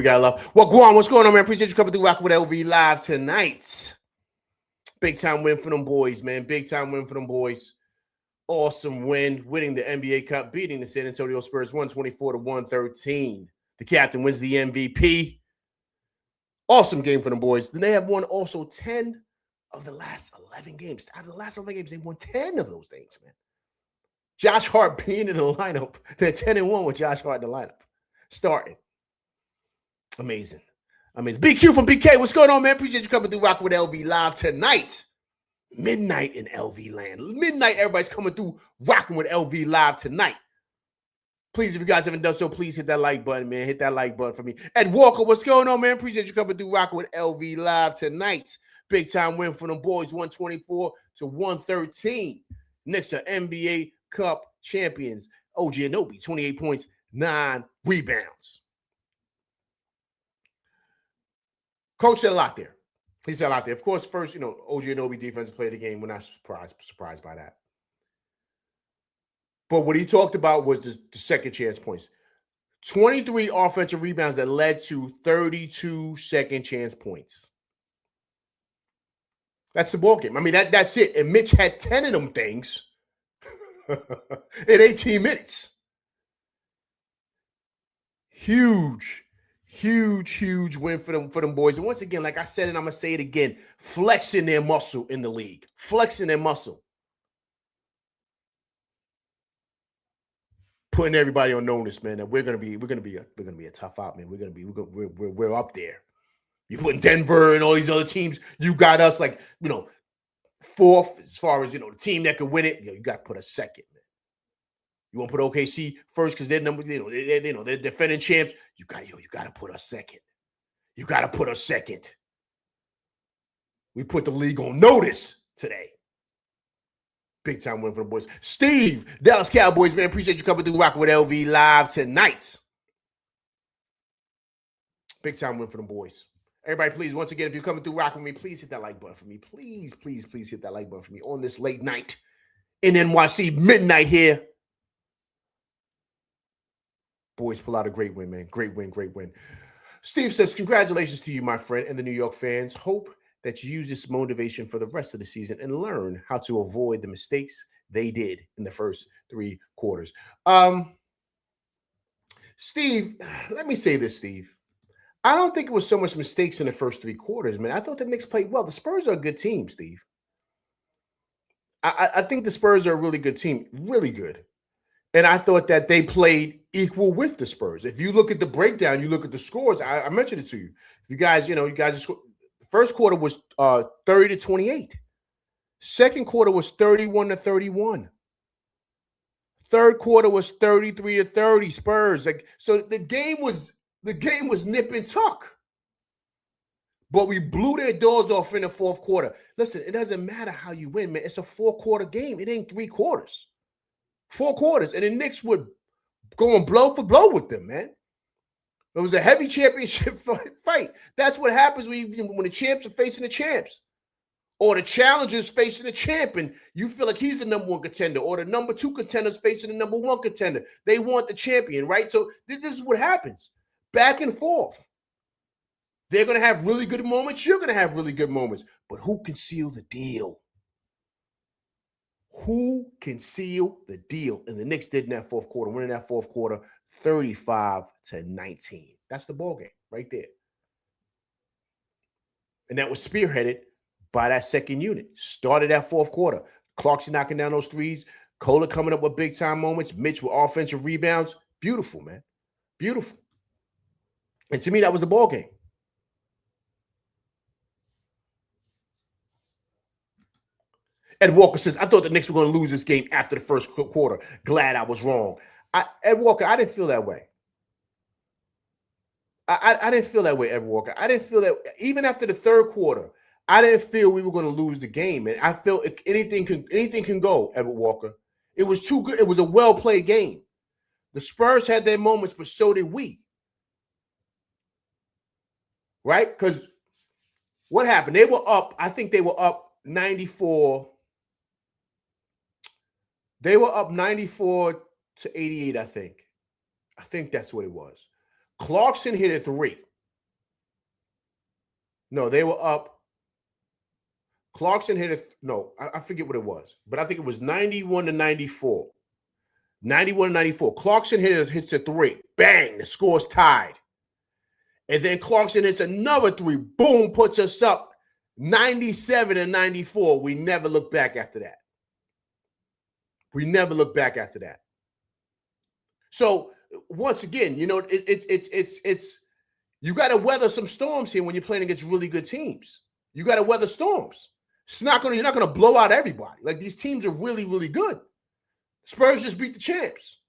A: Well, Guam, what's going on, man? Appreciate you coming through rocking with LV Live tonight. Big time win for them boys, man. Big time win for them boys. Awesome win, winning the NBA Cup, beating the San Antonio Spurs 124-113. The captain wins the MVP. Awesome game for them boys. Then they have won also 10 of the last 11 games. Out of the last 11 games, they won 10 of those things, man. Josh Hart being in the lineup. They're 10-1 with Josh Hart in the lineup. Starting. Amazing. BQ from BK, what's going on, man? Appreciate you coming through rocking with LV Live tonight. Midnight in LV land. Midnight, everybody's coming through rocking with LV Live tonight. Please, if you guys haven't done so, please hit that like button, man. Hit that like button for me. Ed Walker, what's going on, man? Appreciate you coming through rocking with LV Live tonight. Big time win for them boys, 124-113. Knicks are NBA Cup champions. OG Anunoby, 28 points, 9 rebounds. Coach said a lot there. He said a lot there. Of course, first, OG Anunoby defensive player of the game. We're not surprised by that. But what he talked about was the second chance points. 23 offensive rebounds that led to 32 second chance points. That's the ball game. I mean, that's it. And Mitch had 10 of them things in 18 minutes. Huge win for them boys. And once again, like I said, and I'm going to say it again, flexing their muscle in the league. Flexing their muscle. Putting everybody on notice, man, that we're gonna be a tough out, man. We're up there. You put Denver and all these other teams, you got us like, fourth as far as the team that could win it. You got to put us second, man. You want to put OKC first because they're they're defending champs. You got to put us second. You got to put us second. We put the league on notice today. Big time win for the boys. Steve, Dallas Cowboys, man. Appreciate you coming through rocking with LV live tonight. Big time win for the boys. Everybody, please, once again, if you're coming through rocking with me, please hit that like button for me. Please hit that like button for me on this late night in NYC, midnight here. Boys pull out a great win, man. Great win. Steve says, congratulations to you, my friend, and the New York fans. Hope that you use this motivation for the rest of the season and learn how to avoid the mistakes they did in the first 3 quarters. Steve, let me say this, Steve. I don't think it was so much mistakes in the first 3 quarters, man. I thought the Knicks played well. The Spurs are a good team, Steve. I think the Spurs are a really good team, really good. And I thought that they played equal with the Spurs. If you look at the breakdown, you look at the scores, I mentioned it to you. You guys, first quarter was 30-28. Second quarter was 31-31. Third quarter was 33-30 Spurs. So the game was nip and tuck. But we blew their doors off in the fourth quarter. Listen, it doesn't matter how you win, man. It's a 4-quarter game. It ain't 3 quarters. 4 quarters. And the Knicks would go and blow for blow with them, man. It was a heavy championship fight. That's what happens when the champs are facing the champs. Or the challengers facing the champ, and you feel like he's the number 1 contender, or the number 2 contenders facing the number 1 contender. They want the champion, right? So this is what happens. Back and forth. They're going to have really good moments. You're going to have really good moments. But who can seal the deal? Who can seal the deal? And the Knicks did in that fourth quarter, winning that fourth quarter 35-19. That's the ball game right there. And that was spearheaded by that second unit. Started that fourth quarter. Clarkson knocking down those threes. Kohler coming up with big-time moments. Mitch with offensive rebounds. Beautiful, man. Beautiful. And to me, that was the ball game. Ed Walker says, I thought the Knicks were going to lose this game after the first quarter. Glad I was wrong. Ed Walker, I didn't feel that way. I didn't feel that way, Ed Walker. I didn't feel that. Even after the third quarter, I didn't feel we were going to lose the game. And I felt anything can go, Edward Walker. It was too good. It was a well-played game. The Spurs had their moments, but so did we. Right? Because what happened? They were up. I think they were up 94. They were up 94-88, I think. I think that's what it was. Clarkson hit a 3. No, they were up. Clarkson hit I forget what it was, but I think it was 91-94. 91-94. Clarkson hits a 3. Bang, the score's tied. And then Clarkson hits another 3. Boom, puts us up 97-94. We never look back after that. We never look back after that. So once again, it's you got to weather some storms here when you're playing against really good teams. You got to weather storms. You're not going to blow out everybody. Like, these teams are really, really good. Spurs just beat the champs.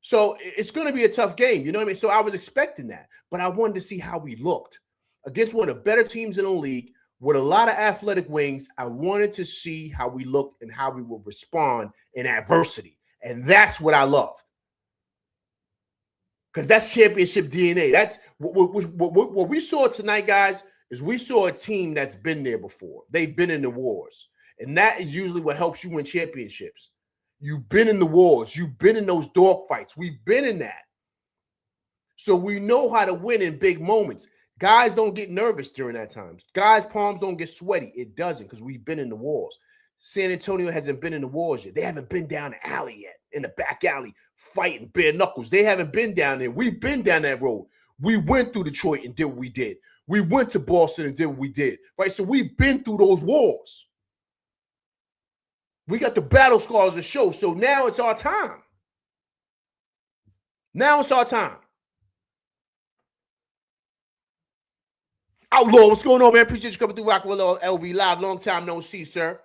A: So it's going to be a tough game. You know what I mean? So I was expecting that, but I wanted to see how we looked against one of the better teams in the league with a lot of athletic wings. I wanted to see how we looked and how we would respond in adversity. And that's what I loved. Because that's championship DNA. That's what we saw tonight, guys, is we saw a team that's been there before. They've been in the wars. And that is usually what helps you win championships. You've been in the wars. You've been in those dog fights. We've been in that. So we know how to win in big moments. Guys don't get nervous during that time. Guys' palms don't get sweaty. It doesn't, because we've been in the wars. San Antonio hasn't been in the wars yet. They haven't been down the alley yet, in the back alley, fighting bare knuckles. They haven't been down there. We've been down that road. We went through Detroit and did what we did. We went to Boston and did what we did. Right? So we've been through those wars. We got the battle scars to show. So now it's our time. Now it's our time. Outlaw, what's going on, man? Appreciate you coming through Rock with LV Live. Long time no see, sir.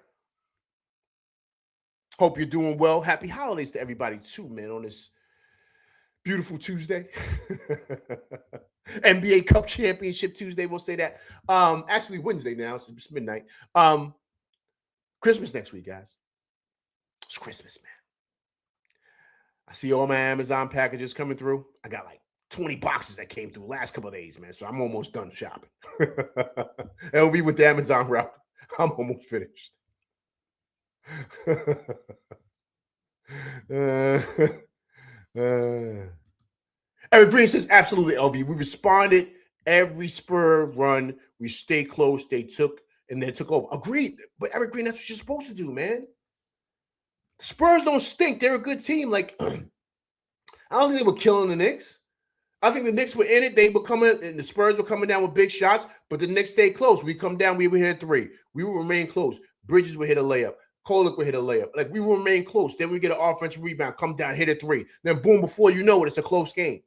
A: Hope you're doing well. Happy holidays to everybody, too, man, on this beautiful Tuesday. NBA Cup Championship Tuesday, we'll say that. Actually, Wednesday now. It's midnight. Christmas next week, guys. It's Christmas, man. I see all my Amazon packages coming through. I got like 20 boxes that came through last couple of days, man. So I'm almost done shopping. LV with the Amazon route. I'm almost finished. Eric Green says, absolutely, LV. We responded every Spur run. We stayed close. They took and then took over. Agreed. But Eric Green, that's what you're supposed to do, man. The Spurs don't stink. They're a good team. Like, I don't think they were killing the Knicks. I think the Knicks were in it. They were coming, and the Spurs were coming down with big shots, but the Knicks stayed close. We come down, we would hit a three. We would remain close. Bridges would hit a layup. Kolek would hit a layup. Like, we will remain close. Then we get an offensive rebound, come down, hit a three. Then boom, before you know it, it's a close game.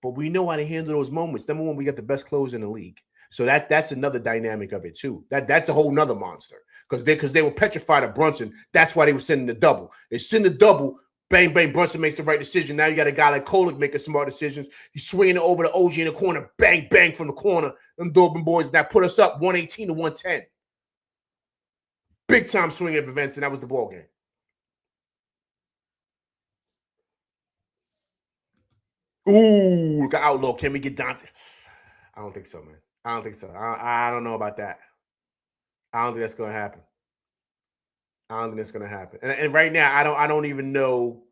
A: But we know how to handle those moments. Number one, we got the best close in the league. So that's another dynamic of it too. That's a whole nother monster. Because they were petrified of Brunson. That's why they were sending the double. They send the double, bang, bang, Brunson makes the right decision. Now you got a guy like Kolek making smart decisions. He's swinging it over to OG in the corner, bang, bang from the corner. Them Dortmund boys that put us up 118 to 110. Big time swing of events, and that was the ball game. Ooh, look at Outlaw. Can we get Dante? I don't think so, man. I don't think so. I don't know about that. I don't think that's going to happen. I don't think that's going to happen. And right now, I don't even know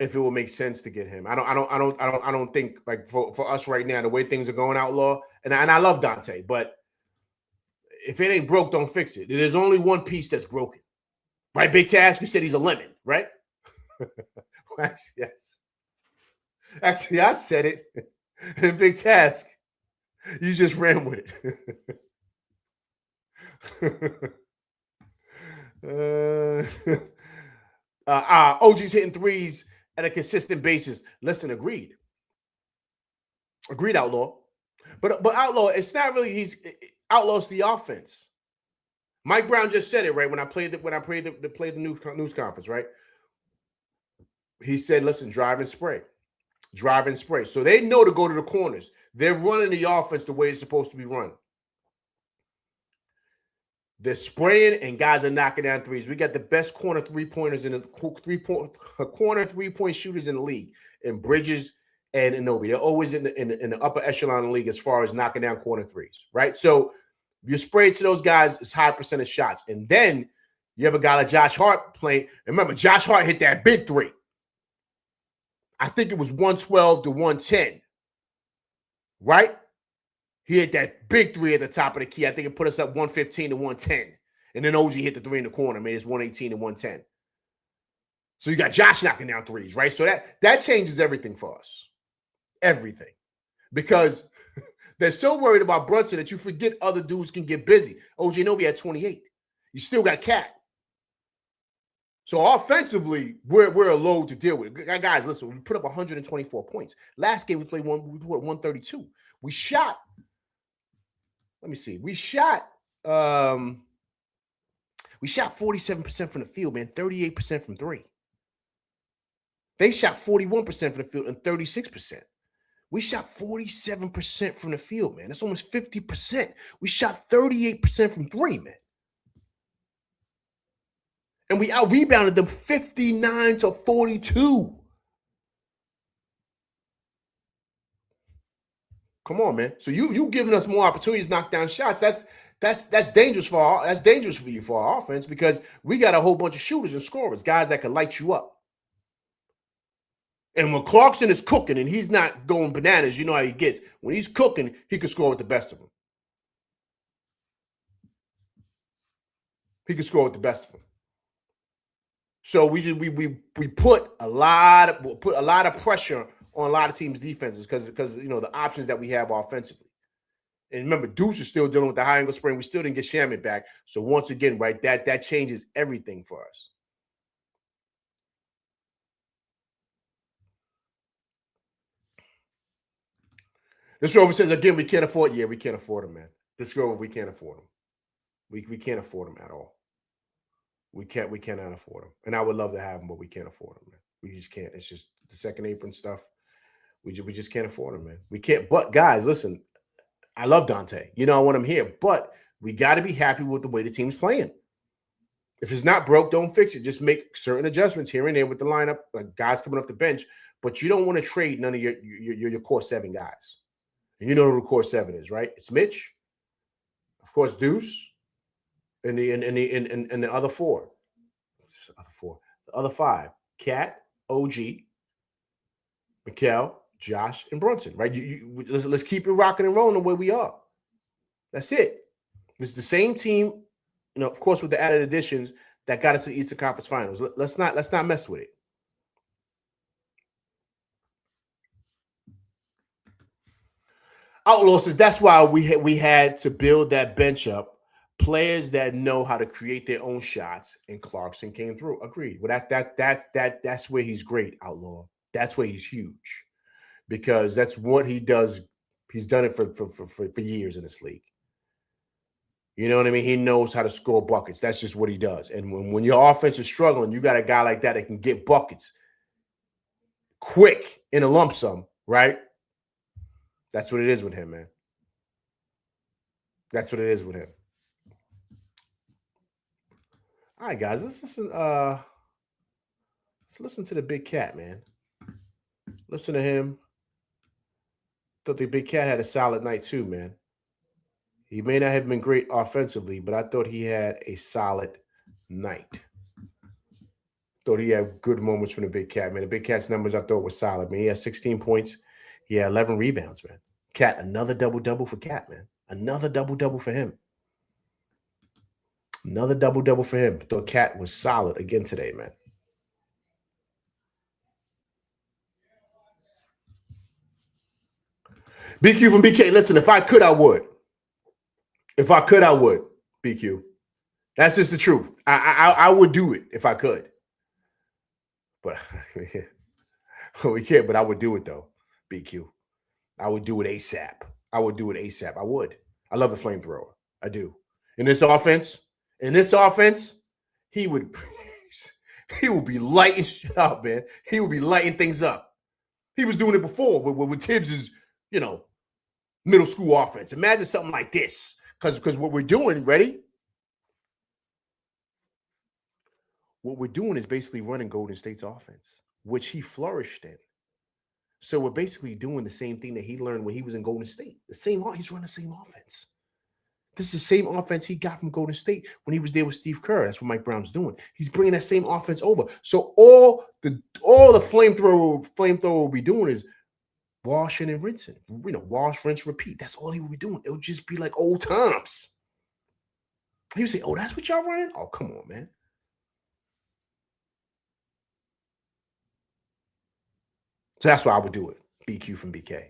A: if it will make sense to get him. I don't think, like, for us right now, the way things are going, Outlaw, and I love Dante, but if it ain't broke, don't fix it. There's only one piece that's broken. Right, Big Task? You said he's a lemon, right? Actually, yes. Actually, I said it. And Big Task, you just ran with it. OG's hitting threes at a consistent basis. Listen, agreed. Agreed, Outlaw. But Outlaw, it's not really Outlaw's the offense. Mike Brown just said it, right? When I played the news conference, right? He said, listen, drive and spray. Drive and spray. So they know to go to the corners. They're running the offense the way it's supposed to be run. They're spraying and guys are knocking down threes. We got the best corner three-pointers in the corner three-point shooters in the league, in Bridges and Inobi. They're always in the upper echelon of the league as far as knocking down corner threes, right? So you spray to those guys, it's high percentage shots. And then you have a guy like Josh Hart playing. And remember, Josh Hart hit that big three. I think it was 112 to 110, right? He hit that big three at the top of the key. I think it put us up 115 to 110. And then OG hit the three in the corner, made us 118 to 110. So you got Josh knocking down threes, right? So that changes everything for us. Everything. Because they're so worried about Brunson that you forget other dudes can get busy. OG Nobi had 28. You still got Cat. So offensively, we're a load to deal with. Guys, listen, we put up 124 points. Last game we put 132. We shot, let me see. We shot 47% from the field, man, 38% from three. They shot 41% from the field and 36%. We shot 47% from the field, man. That's almost 50%. We shot 38% from three, man. And we out-rebounded them 59-42. Come on, man. So you giving us more opportunities to knock down shots. That's dangerous for our offense, because we got a whole bunch of shooters and scorers, guys that can light you up. And when Clarkson is cooking and he's not going bananas, you know how he gets. When he's cooking, he can score with the best of them. He can score with the best of them. So we put a lot of pressure on a lot of teams' defenses because you know the options that we have offensively. And remember, Deuce is still dealing with the high ankle sprain. We still didn't get Shaman back. So once again, right, that changes everything for us. This Rover says again, we can't afford. Yeah, we can't afford him, man. This Rover, we can't afford him. We can't afford him at all. We cannot afford him. And I would love to have him, but we can't afford him, man. We just can't. It's just the second apron stuff. We just can't afford him, man. We can't. But guys, listen, I love Dante. You know, I want him here, but we got to be happy with the way the team's playing. If it's not broke, don't fix it. Just make certain adjustments here and there with the lineup, like guys coming off the bench. But you don't want to trade none of your core 7 guys. And you know who the core 7 is, right? It's Mitch, of course, Deuce, and the other 4. The other 5: Cat, OG, Mikal, Josh, and Brunson, right? Let's keep it rocking and rolling the way we are. That's it. It's the same team, you know, of course, with the added additions that got us to the Eastern Conference Finals. Let's not mess with it. Outlaw says that's why we had to build that bench up. Players that know how to create their own shots, and Clarkson came through. Agreed. Well, that's where he's great, Outlaw. That's where he's huge, because that's what he does. He's done it for years in this league. You know what I mean? He knows how to score buckets. That's just what he does. And when your offense is struggling, you got a guy like that can get buckets quick in a lump sum, right? That's what it is with him, man. That's what it is with him. All right, guys, let's listen to the Big Cat, man. Listen to him. Thought the Big Cat had a solid night too, man. He may not have been great offensively, but I thought he had a solid night. Thought he had good moments from the Big Cat, man. The Big Cat's numbers I thought were solid, man. He had 16 points. He had 11 rebounds, man. Cat, another double-double for Cat, man. Another double-double for him. Another double-double for him. Thought Cat was solid again today, man. BQ from BK. Listen, if I could, I would. If I could, I would. BQ. That's just the truth. I would do it if I could. But we can't, but I would do it, though, BQ. I would do it ASAP. I would do it ASAP. I would. I love the flamethrower. I do. In this offense, he would be lighting shit up, man. He would be lighting things up. He was doing it before with Tibbs's, you know, middle school offense. Imagine something like this. Because what we're doing, ready? What we're doing is basically running Golden State's offense, which he flourished in. So we're basically doing the same thing that he learned when he was in Golden State. He's running the same offense. This is the same offense he got from Golden State when he was there with Steve Kerr. That's what Mike Brown's doing. He's bringing that same offense over. So all the flamethrower will be doing is washing and rinsing. You know, wash, rinse, repeat. That's all he will be doing. It'll just be like old times. He would say, "Oh, that's what y'all running? Oh, come on, man." So that's why I would do it. BQ from BK.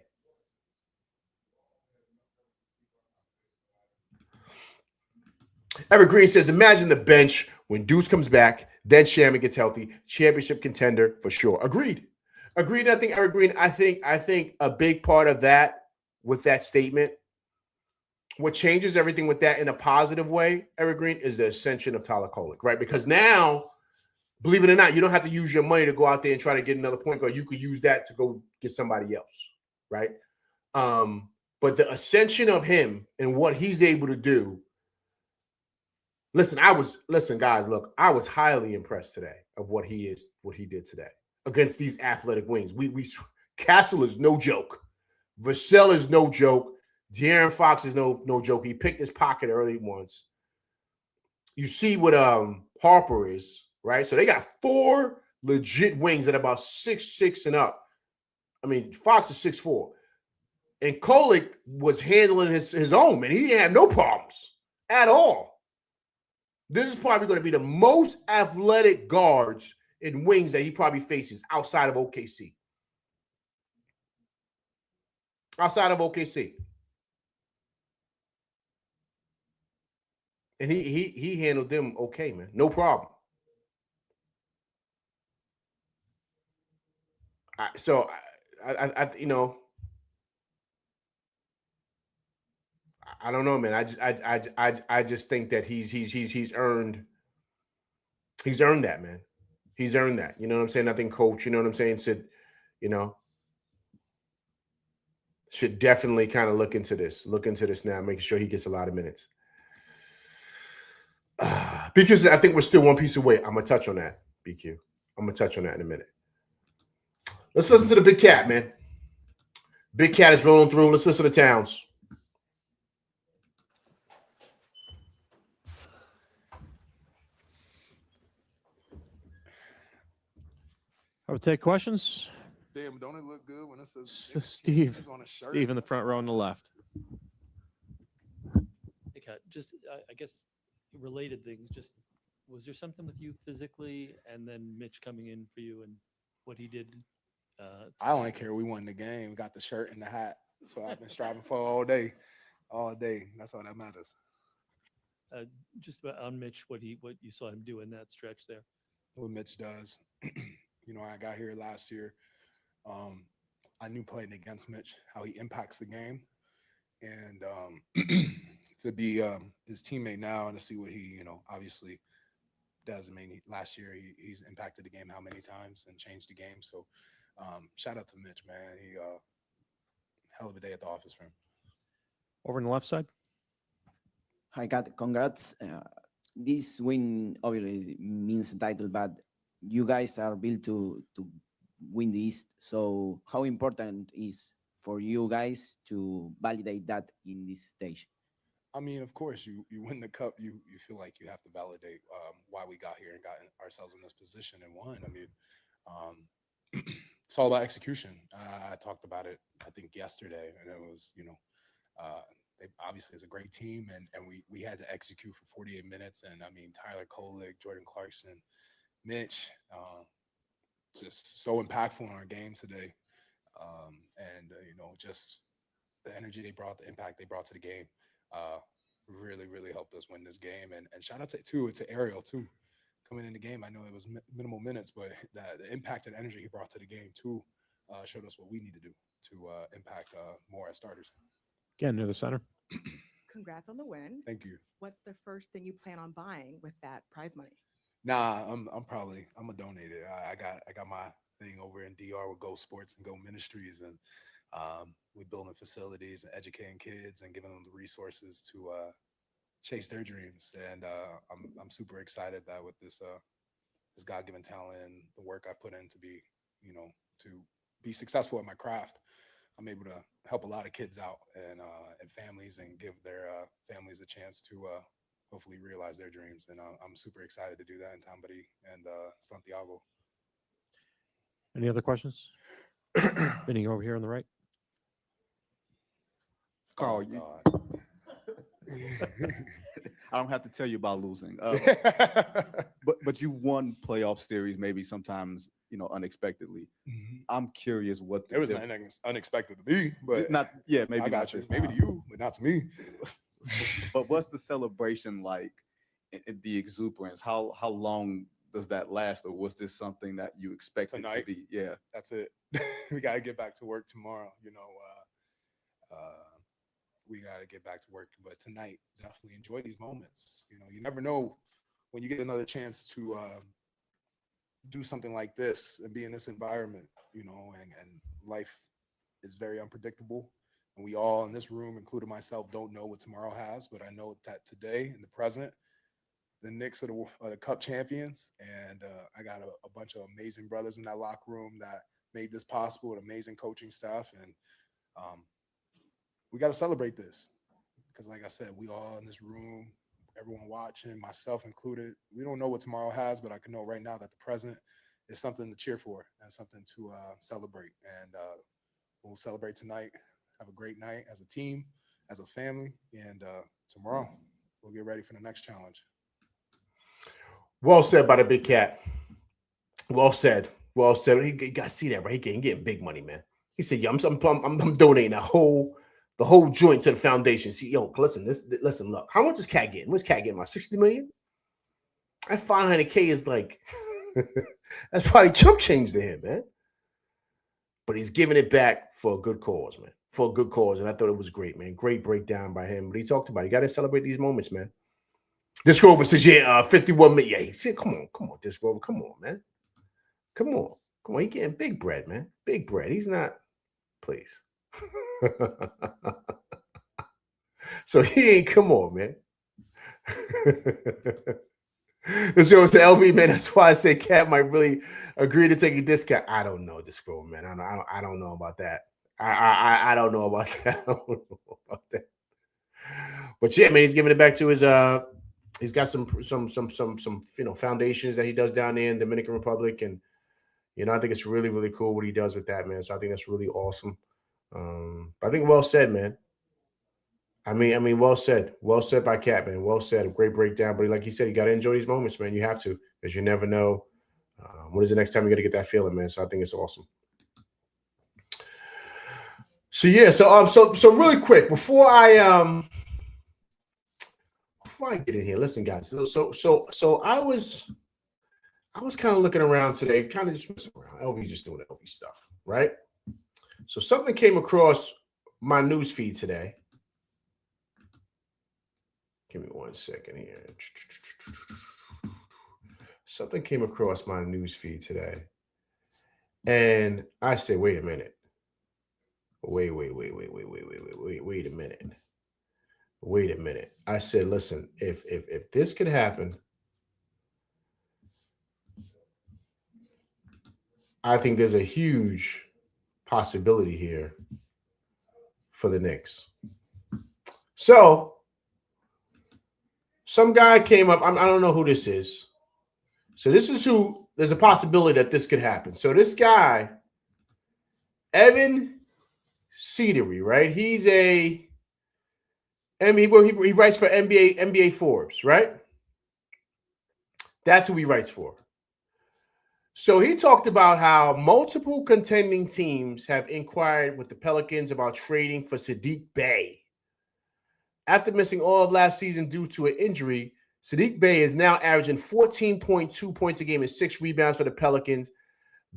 A: Eric Green says, imagine the bench when Deuce comes back, then Shaman gets healthy. Championship contender for sure. Agreed. I think Eric Green, I think a big part of that with that statement, what changes everything with that in a positive way, Eric Green, is the ascension of Tyler Kolek, right? Because now, believe it or not, you don't have to use your money to go out there and try to get another point guard. You could use that to go get somebody else, right? But the ascension of him and what he's able to do, Listen, guys, look, I was highly impressed today of what he did today against these athletic wings. We Castle is no joke. Vassell is no joke. De'Aaron Fox is no joke. He picked his pocket early once. You see what Harper is, right? So they got 4 legit wings at about 6'6" and up. I mean, Fox is 6'4". And Kolek was handling his own, man. He didn't have no problems at all. This is probably going to be the most athletic guards and wings that he probably faces outside of OKC. Outside of OKC. And he handled them okay, man. No problem. I don't know, man. I just think that he's earned that, man. He's earned that. You know what I'm saying? I think coach, you know what I'm saying, should definitely kind of look into this now, making sure he gets a lot of minutes. Because I think we're still one piece away. I'm gonna touch on that, BQ. I'm gonna touch on that in a minute. Let's listen to the Big Cat, man. Big Cat is rolling through. Let's listen to Towns.
E: I would take questions.
F: Damn, don't it look good when it says
E: Steve
F: on a shirt?
E: Steve in the front row on the left.
G: Hey, Kat, just I guess related things. Just was there something with you physically, and then Mitch coming in for you and what he did?
F: I don't care. We won the game. We got the shirt and the hat. That's what I've been striving for all day. That's all that matters.
G: Just about on Mitch, what you saw him do in that stretch there.
F: What Mitch does. I got here last year. I knew playing against Mitch how he impacts the game, and to be his teammate now and to see what he obviously does. I mean, last year he's impacted the game how many times and changed the game. So shout out to Mitch, man. He hell of a day at the office for him.
E: Over on the left side.
H: Hi, Kat. Congrats. This win obviously means the title, but you guys are built to win the East. So how important is for you guys to validate that in this stage?
F: I mean, of course, you win the cup, you feel like you have to validate why we got here and got ourselves in this position and won. I mean, it's all about execution. I talked about it, I think, yesterday, and it was, they obviously is a great team, and we had to execute for 48 minutes. And I mean, Tyler Kolek, Jordan Clarkson, Mitch, just so impactful in our game today. Just the energy they brought, the impact they brought to the game, really, really helped us win this game. And shout out to Ariel too, coming in the game. I know it was minimal minutes, but the impact and energy he brought to the game too showed us what we need to do to impact more as starters.
E: Again, near the center.
I: Congrats on the win.
F: Thank you.
I: What's the first thing you plan on buying with that prize money?
F: Nah, I'm gonna donate it. I got my thing over in DR with Go Sports and Go Ministries, and we building facilities and educating kids and giving them the resources to chase their dreams. And I'm super excited that with this God-given talent and the work I put in to be successful at my craft, I'm able to help a lot of kids out and families and give their families a chance to hopefully realize their dreams. And I'm super excited to do that in Tambari and Santiago.
E: Any other questions? Vinny over here on the right.
J: Carl, I don't have to tell you about losing, but you won playoff series maybe sometimes unexpectly.
F: Mm-hmm.
J: I'm curious what
F: it was unexpected to me, but
J: maybe
F: I got you. Maybe to you, but not to me.
J: But what's the celebration like? The exuberance. How long does that last, or was this something that you expected
F: Tonight?
J: to be? Yeah,
F: That's it. We got to get back to work tomorrow. We got to get back to work. But tonight, definitely enjoy these moments. You never know when you get another chance to do something like this and be in this environment, and life is very unpredictable. And we all in this room, including myself, don't know what tomorrow has. But I know that today, in the present, the Knicks are the Cup champions, and I got a bunch of amazing brothers in that locker room that made this possible, an amazing coaching staff, and we got to celebrate this because, like I said, we all in this room, everyone watching, myself included, we don't know what tomorrow has, but I can know right now that the present is something to cheer for and something to celebrate. And we'll celebrate tonight. Have a great night as a team, as a family, and tomorrow we'll get ready for the next challenge.
A: Well said by the big cat. Well said. Well said. You got to see that, right? He getting big money, man. He said, "Yeah, I'm donating the whole joint to the foundation." See, yo, listen, look. How much is Cat getting? What's Cat getting? About 60 million? That 500K is like that's probably chump change to him, man. But he's giving it back for a good cause, man. For a good cause, and I thought it was great, man. Great breakdown by him. But he talked about it. You got to celebrate these moments, man. This Grover says, "Yeah, 51 million." Yeah, he said, "Come on, this Grover, come on, man, come on." He getting big bread, man. Big bread. He's not, please. So he ain't, come on, man. This was the LV, man. That's why I say Cat might really agree to take a discount. I don't know this girl, man. I don't know about that. I don't know about that. I don't know about that. But yeah, man, he's giving it back to his he's got some foundations that he does down there in Dominican Republic, and I think it's really, really cool what he does with that, man. So I think that's really awesome. But I think well said, man. I mean, well said by Cat, man. Well said, a great breakdown. But like he said, you got to enjoy these moments, man. You have to, because you never know when is the next time you're gonna get that feeling, man. So I think it's awesome. So yeah, so really quick before I get in here, listen, guys. So I was kind of looking around today, kind of just messing around. LV's just doing LV stuff, right? So something came across my news feed today. Give me 1 second here. Something came across my news feed today. And I said, wait a minute. Wait a minute. Wait a minute. I said, listen, if this could happen, I think there's a huge possibility here for the Knicks. So some guy came up. I don't know who this is. So this is who, there's a possibility that this could happen. So this guy, Evan Cedery, right? He's he writes for NBA Forbes, right? That's who he writes for. So he talked about how multiple contending teams have inquired with the Pelicans about trading for Saddiq Bey. After missing all of last season due to an injury, Saddiq Bey is now averaging 14.2 points a game and 6 rebounds for the Pelicans.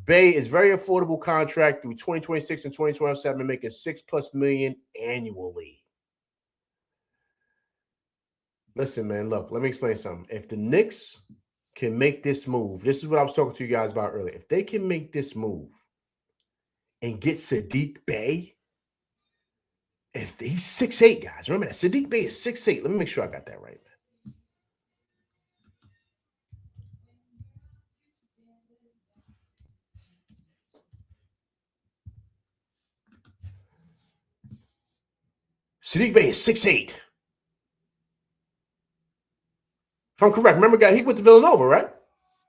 A: Bey is very affordable contract through 2026 and 2027, making $6+ million annually. Listen, man, look, let me explain something. If the Knicks can make this move, this is what I was talking to you guys about earlier. If they can make this move and get Saddiq Bey, if he's 6'8", guys, remember that Saddiq Bey is 6'8". Let me make sure I got that right, man. Saddiq Bey is 6'8". If I'm correct, remember, guy, he went to Villanova, right?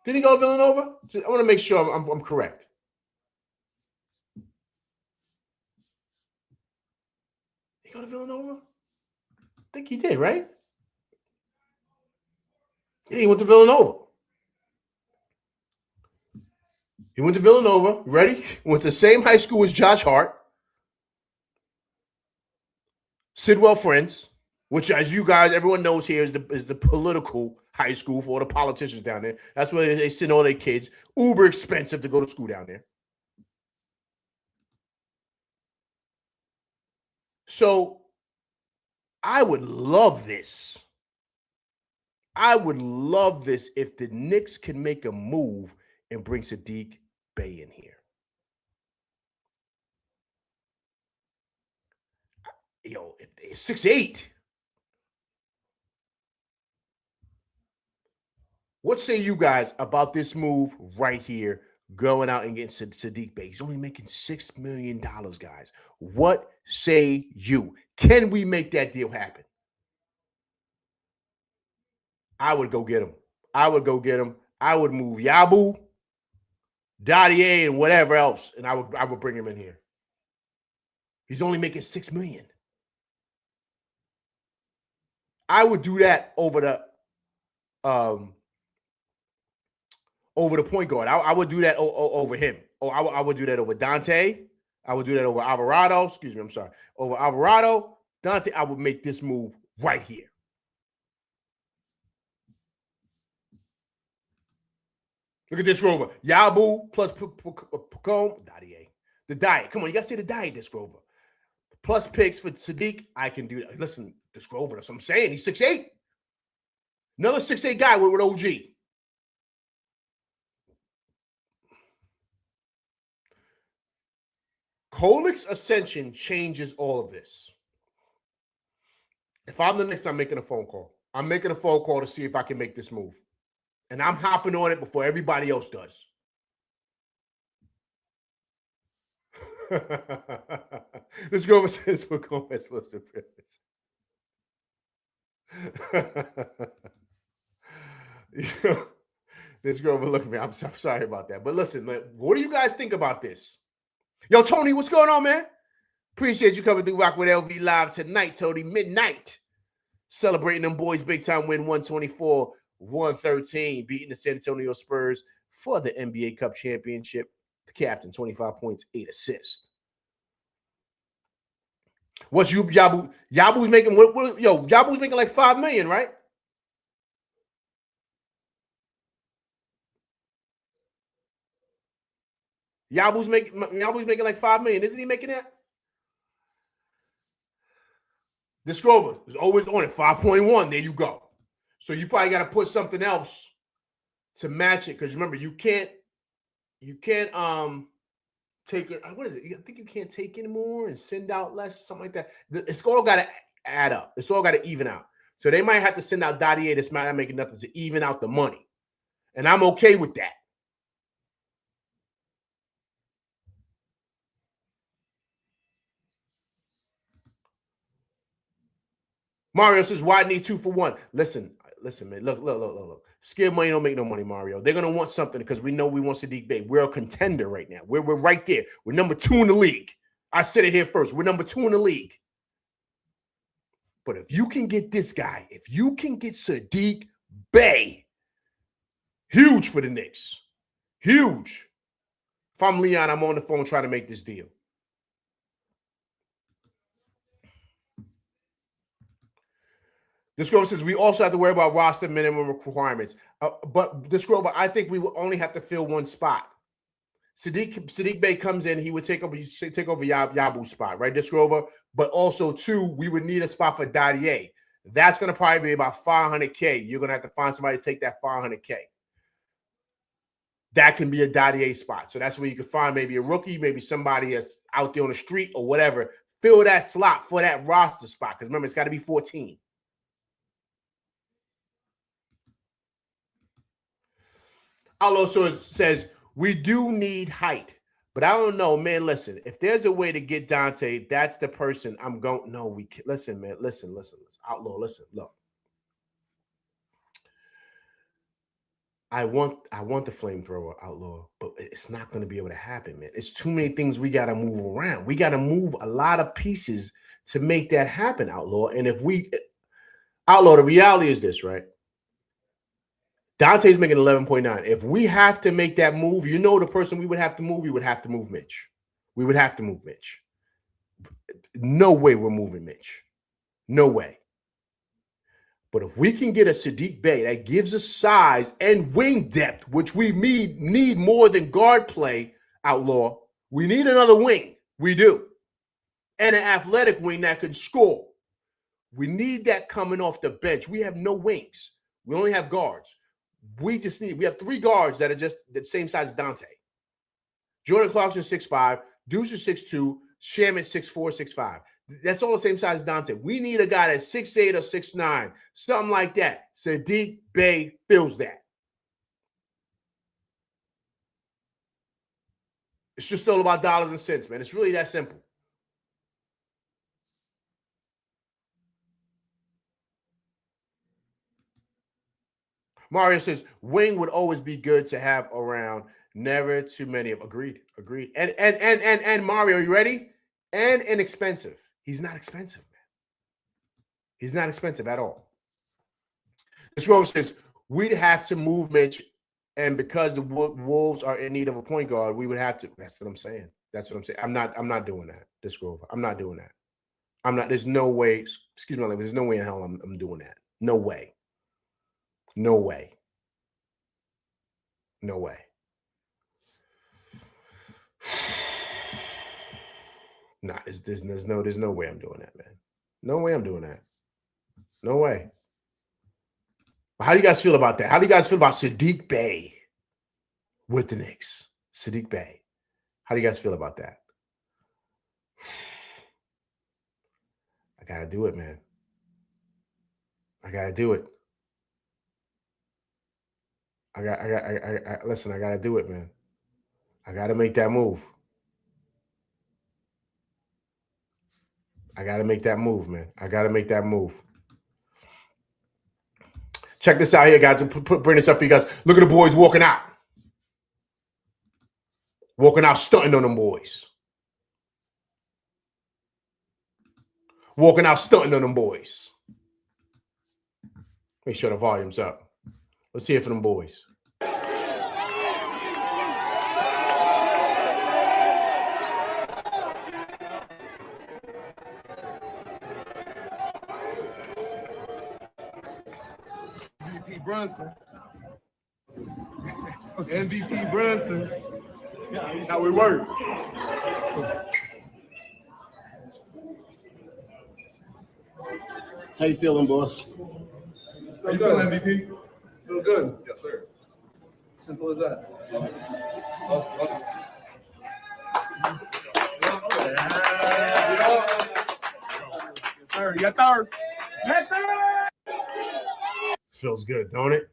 A: Did he go to Villanova? I want to make sure I'm correct. He go to Villanova? I think he did, right? Yeah, he went to Villanova. He went to Villanova. Ready? Went to the same high school as Josh Hart. Sidwell Friends, which, as you guys, everyone knows here, is the political high school for all the politicians down there. That's where they send all their kids. Uber expensive to go to school down there. So I would love this. I would love this if the Knicks can make a move and bring Saddiq Bey in here. Yo, if it's 6'8". What say you guys about this move right here, going out and getting Sadiq Bey? He's only making $6 million, guys. What say you? Can we make that deal happen? I would go get him. I would move Yabu, Dadier, and whatever else, and I would bring him in here. He's only making $6 million. I would do that over the point guard. I would do that over him. I would do that over Dante. I would do that over Alvarado. Excuse me, I'm sorry. Over Alvarado, Dante, I would make this move right here. Look at this, Grover. Yabu plus Pacome. Dadier. The diet. Come on, you got to say the diet, this Grover. Plus picks for Sadiq. I can do that. Listen, this Grover, that's what I'm saying. He's 6'8". Another 6'8" guy with OG. Kolic's ascension changes all of this. If I'm the Knicks, I'm making a phone call. I'm making a phone call to see if I can make this move. And I'm hopping on it before everybody else does. This Grover says we're going to list of privilege. This Grover, look at me. I'm sorry about that. But listen, what do you guys think about this? Yo, Tony, what's going on, man? Appreciate you coming through Rock with LV Live tonight, Tony. Midnight. Celebrating them boys' big time win 124-113, beating the San Antonio Spurs for the NBA Cup championship. The captain, 25 points, 8 assists. What's you, Yabu? Yabu's making Yabu's making like $5 million, right? Yabu's making like $5 million. Isn't he making that? This Grover is always on it. 5.1. There you go. So you probably got to put something else to match it. Because remember, you can't take it. What is it? I think you can't take anymore and send out less, something like that. It's all got to add up. It's all got to even out. So they might have to send out Dadier. This might not make nothing to even out the money. And I'm okay with that. Mario says, why need 2 for 1? Listen, man. Look. Scared money don't make no money, Mario. They're going to want something because we know we want Sadiq Bey. We're a contender right now. We're right there. We're number 2 in the league. I said it here first. We're number 2 in the league. But if you can get this guy, if you can get Sadiq Bey, huge for the Knicks. Huge. If I'm Leon, I'm on the phone trying to make this deal. This Grover says we also have to worry about roster minimum requirements. But this Grover, I think we will only have to fill one spot. Sadiq Bey comes in, he would take over Yabu's spot, right? This Grover, but also 2, we would need a spot for Dadier. That's going to probably be about $500K. You're going to have to find somebody to take that $500K. That can be a Dadier spot. So that's where you can find maybe a rookie, maybe somebody that's out there on the street or whatever. Fill that slot for that roster spot. Because remember, it's got to be 14. Also says, we do need height. But I don't know, man, listen. If there's a way to get Dante, that's the person I'm going. No, we can't. Listen, man. Listen. Outlaw, listen. Look. I want the flamethrower, Outlaw, but it's not going to be able to happen, man. It's too many things we got to move around. We got to move a lot of pieces to make that happen, Outlaw. And if Outlaw, the reality is this, right? Dante's making 11.9. If we have to make that move, you know the person we would have to move, we would have to move Mitch. We would have to move Mitch. No way we're moving Mitch. No way. But if we can get a Sadiq Bey that gives us size and wing depth, which we need more than guard play, Outlaw, we need another wing. We do. And an athletic wing that can score. We need that coming off the bench. We have no wings. We only have guards. We have 3 guards that are just the same size as Dante. Jordan Clarkson 6'5", Deuce is 6'2", Shaman 6'4", 6'5". That's all the same size as Dante. We need a guy that's 6'8" or 6'9", something like that. Sadiq Bey fills that. It's just all about dollars and cents, man. It's really that simple. Mario says, wing would always be good to have around. Never too many of. Agreed. And Mario, you ready? And inexpensive. He's not expensive, man. He's not expensive at all. This Rose says, we'd have to move Mitch, and because the Wolves are in need of a point guard, we would have to. That's what I'm saying. I'm not doing that. This Grove. I'm not doing that. There's no way. Excuse me, there's no way in hell I'm doing that. No way. No way. No way. Nah, there's no way I'm doing that, man. No way I'm doing that. No way. How do you guys feel about that? How do you guys feel about Sadiq Bey with the Knicks? Sadiq Bey. How do you guys feel about that? I gotta do it, man. I gotta do it. Listen, I gotta do it, man. I gotta make that move. I gotta make that move, man. I gotta make that move. Check this out here, guys. Bring this up for you guys. Look at the boys walking out. Walking out, stunting on them boys. Walking out, stunting on them boys. Make sure the volume's up. Let's hear it from them boys.
K: MVP Brunson. MVP Brunson. That's how we work.
L: How you feeling, boss?
K: How you feeling, MVP? Feel good? Yes, sir. Simple as that. Yes, sir. Yes, sir. Yes, sir.
A: Feels good, don't it?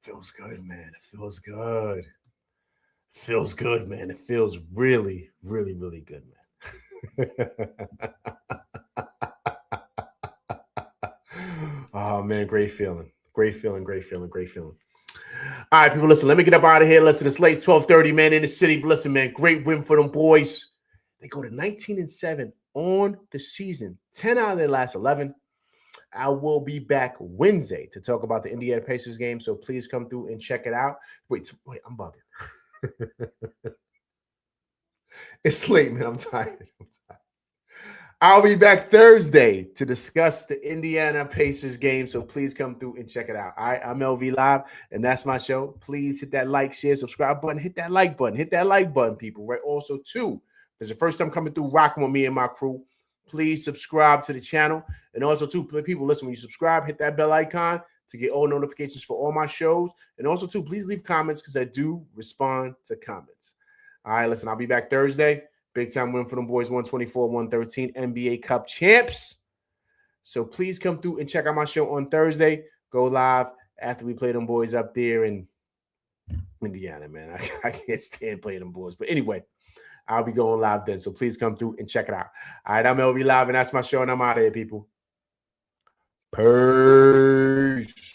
A: Feels good, man. It feels good. Feels good, man. It feels really, really, really good, man. Oh, man, great feeling. Great feeling, great feeling, great feeling. All right, people, listen, let me get up out of here. Listen, it's late, 12:30, man, in the city. But listen, man, great win for them boys. They go to 19-7 on the season, 10 out of their last 11. I will be back Wednesday to talk about the Indiana Pacers game, so please come through and check it out. Wait, I'm bugging. It's late, man. I'm tired. I'll be back Thursday to discuss the Indiana Pacers game, so please come through and check it out. All right, I'm LV Live, and that's my show. Please hit that like, share, subscribe button. Hit that like button. Hit that like button, people. Right? Also, too, if it's the first time coming through rocking with me and my crew, please subscribe to the channel. And also, too, people, listen, when you subscribe, hit that bell icon to get all notifications for all my shows. And also, too, please leave comments because I do respond to comments. All right, listen, I'll be back Thursday. Big time win for them boys, 124-113, NBA Cup champs. So please come through and check out my show on Thursday. Go live after we play them boys up there in Indiana, man. I can't stand playing them boys. But anyway, I'll be going live then. So please come through and check it out. All right, I'm LV Live, and that's my show, and I'm out of here, people. Peace.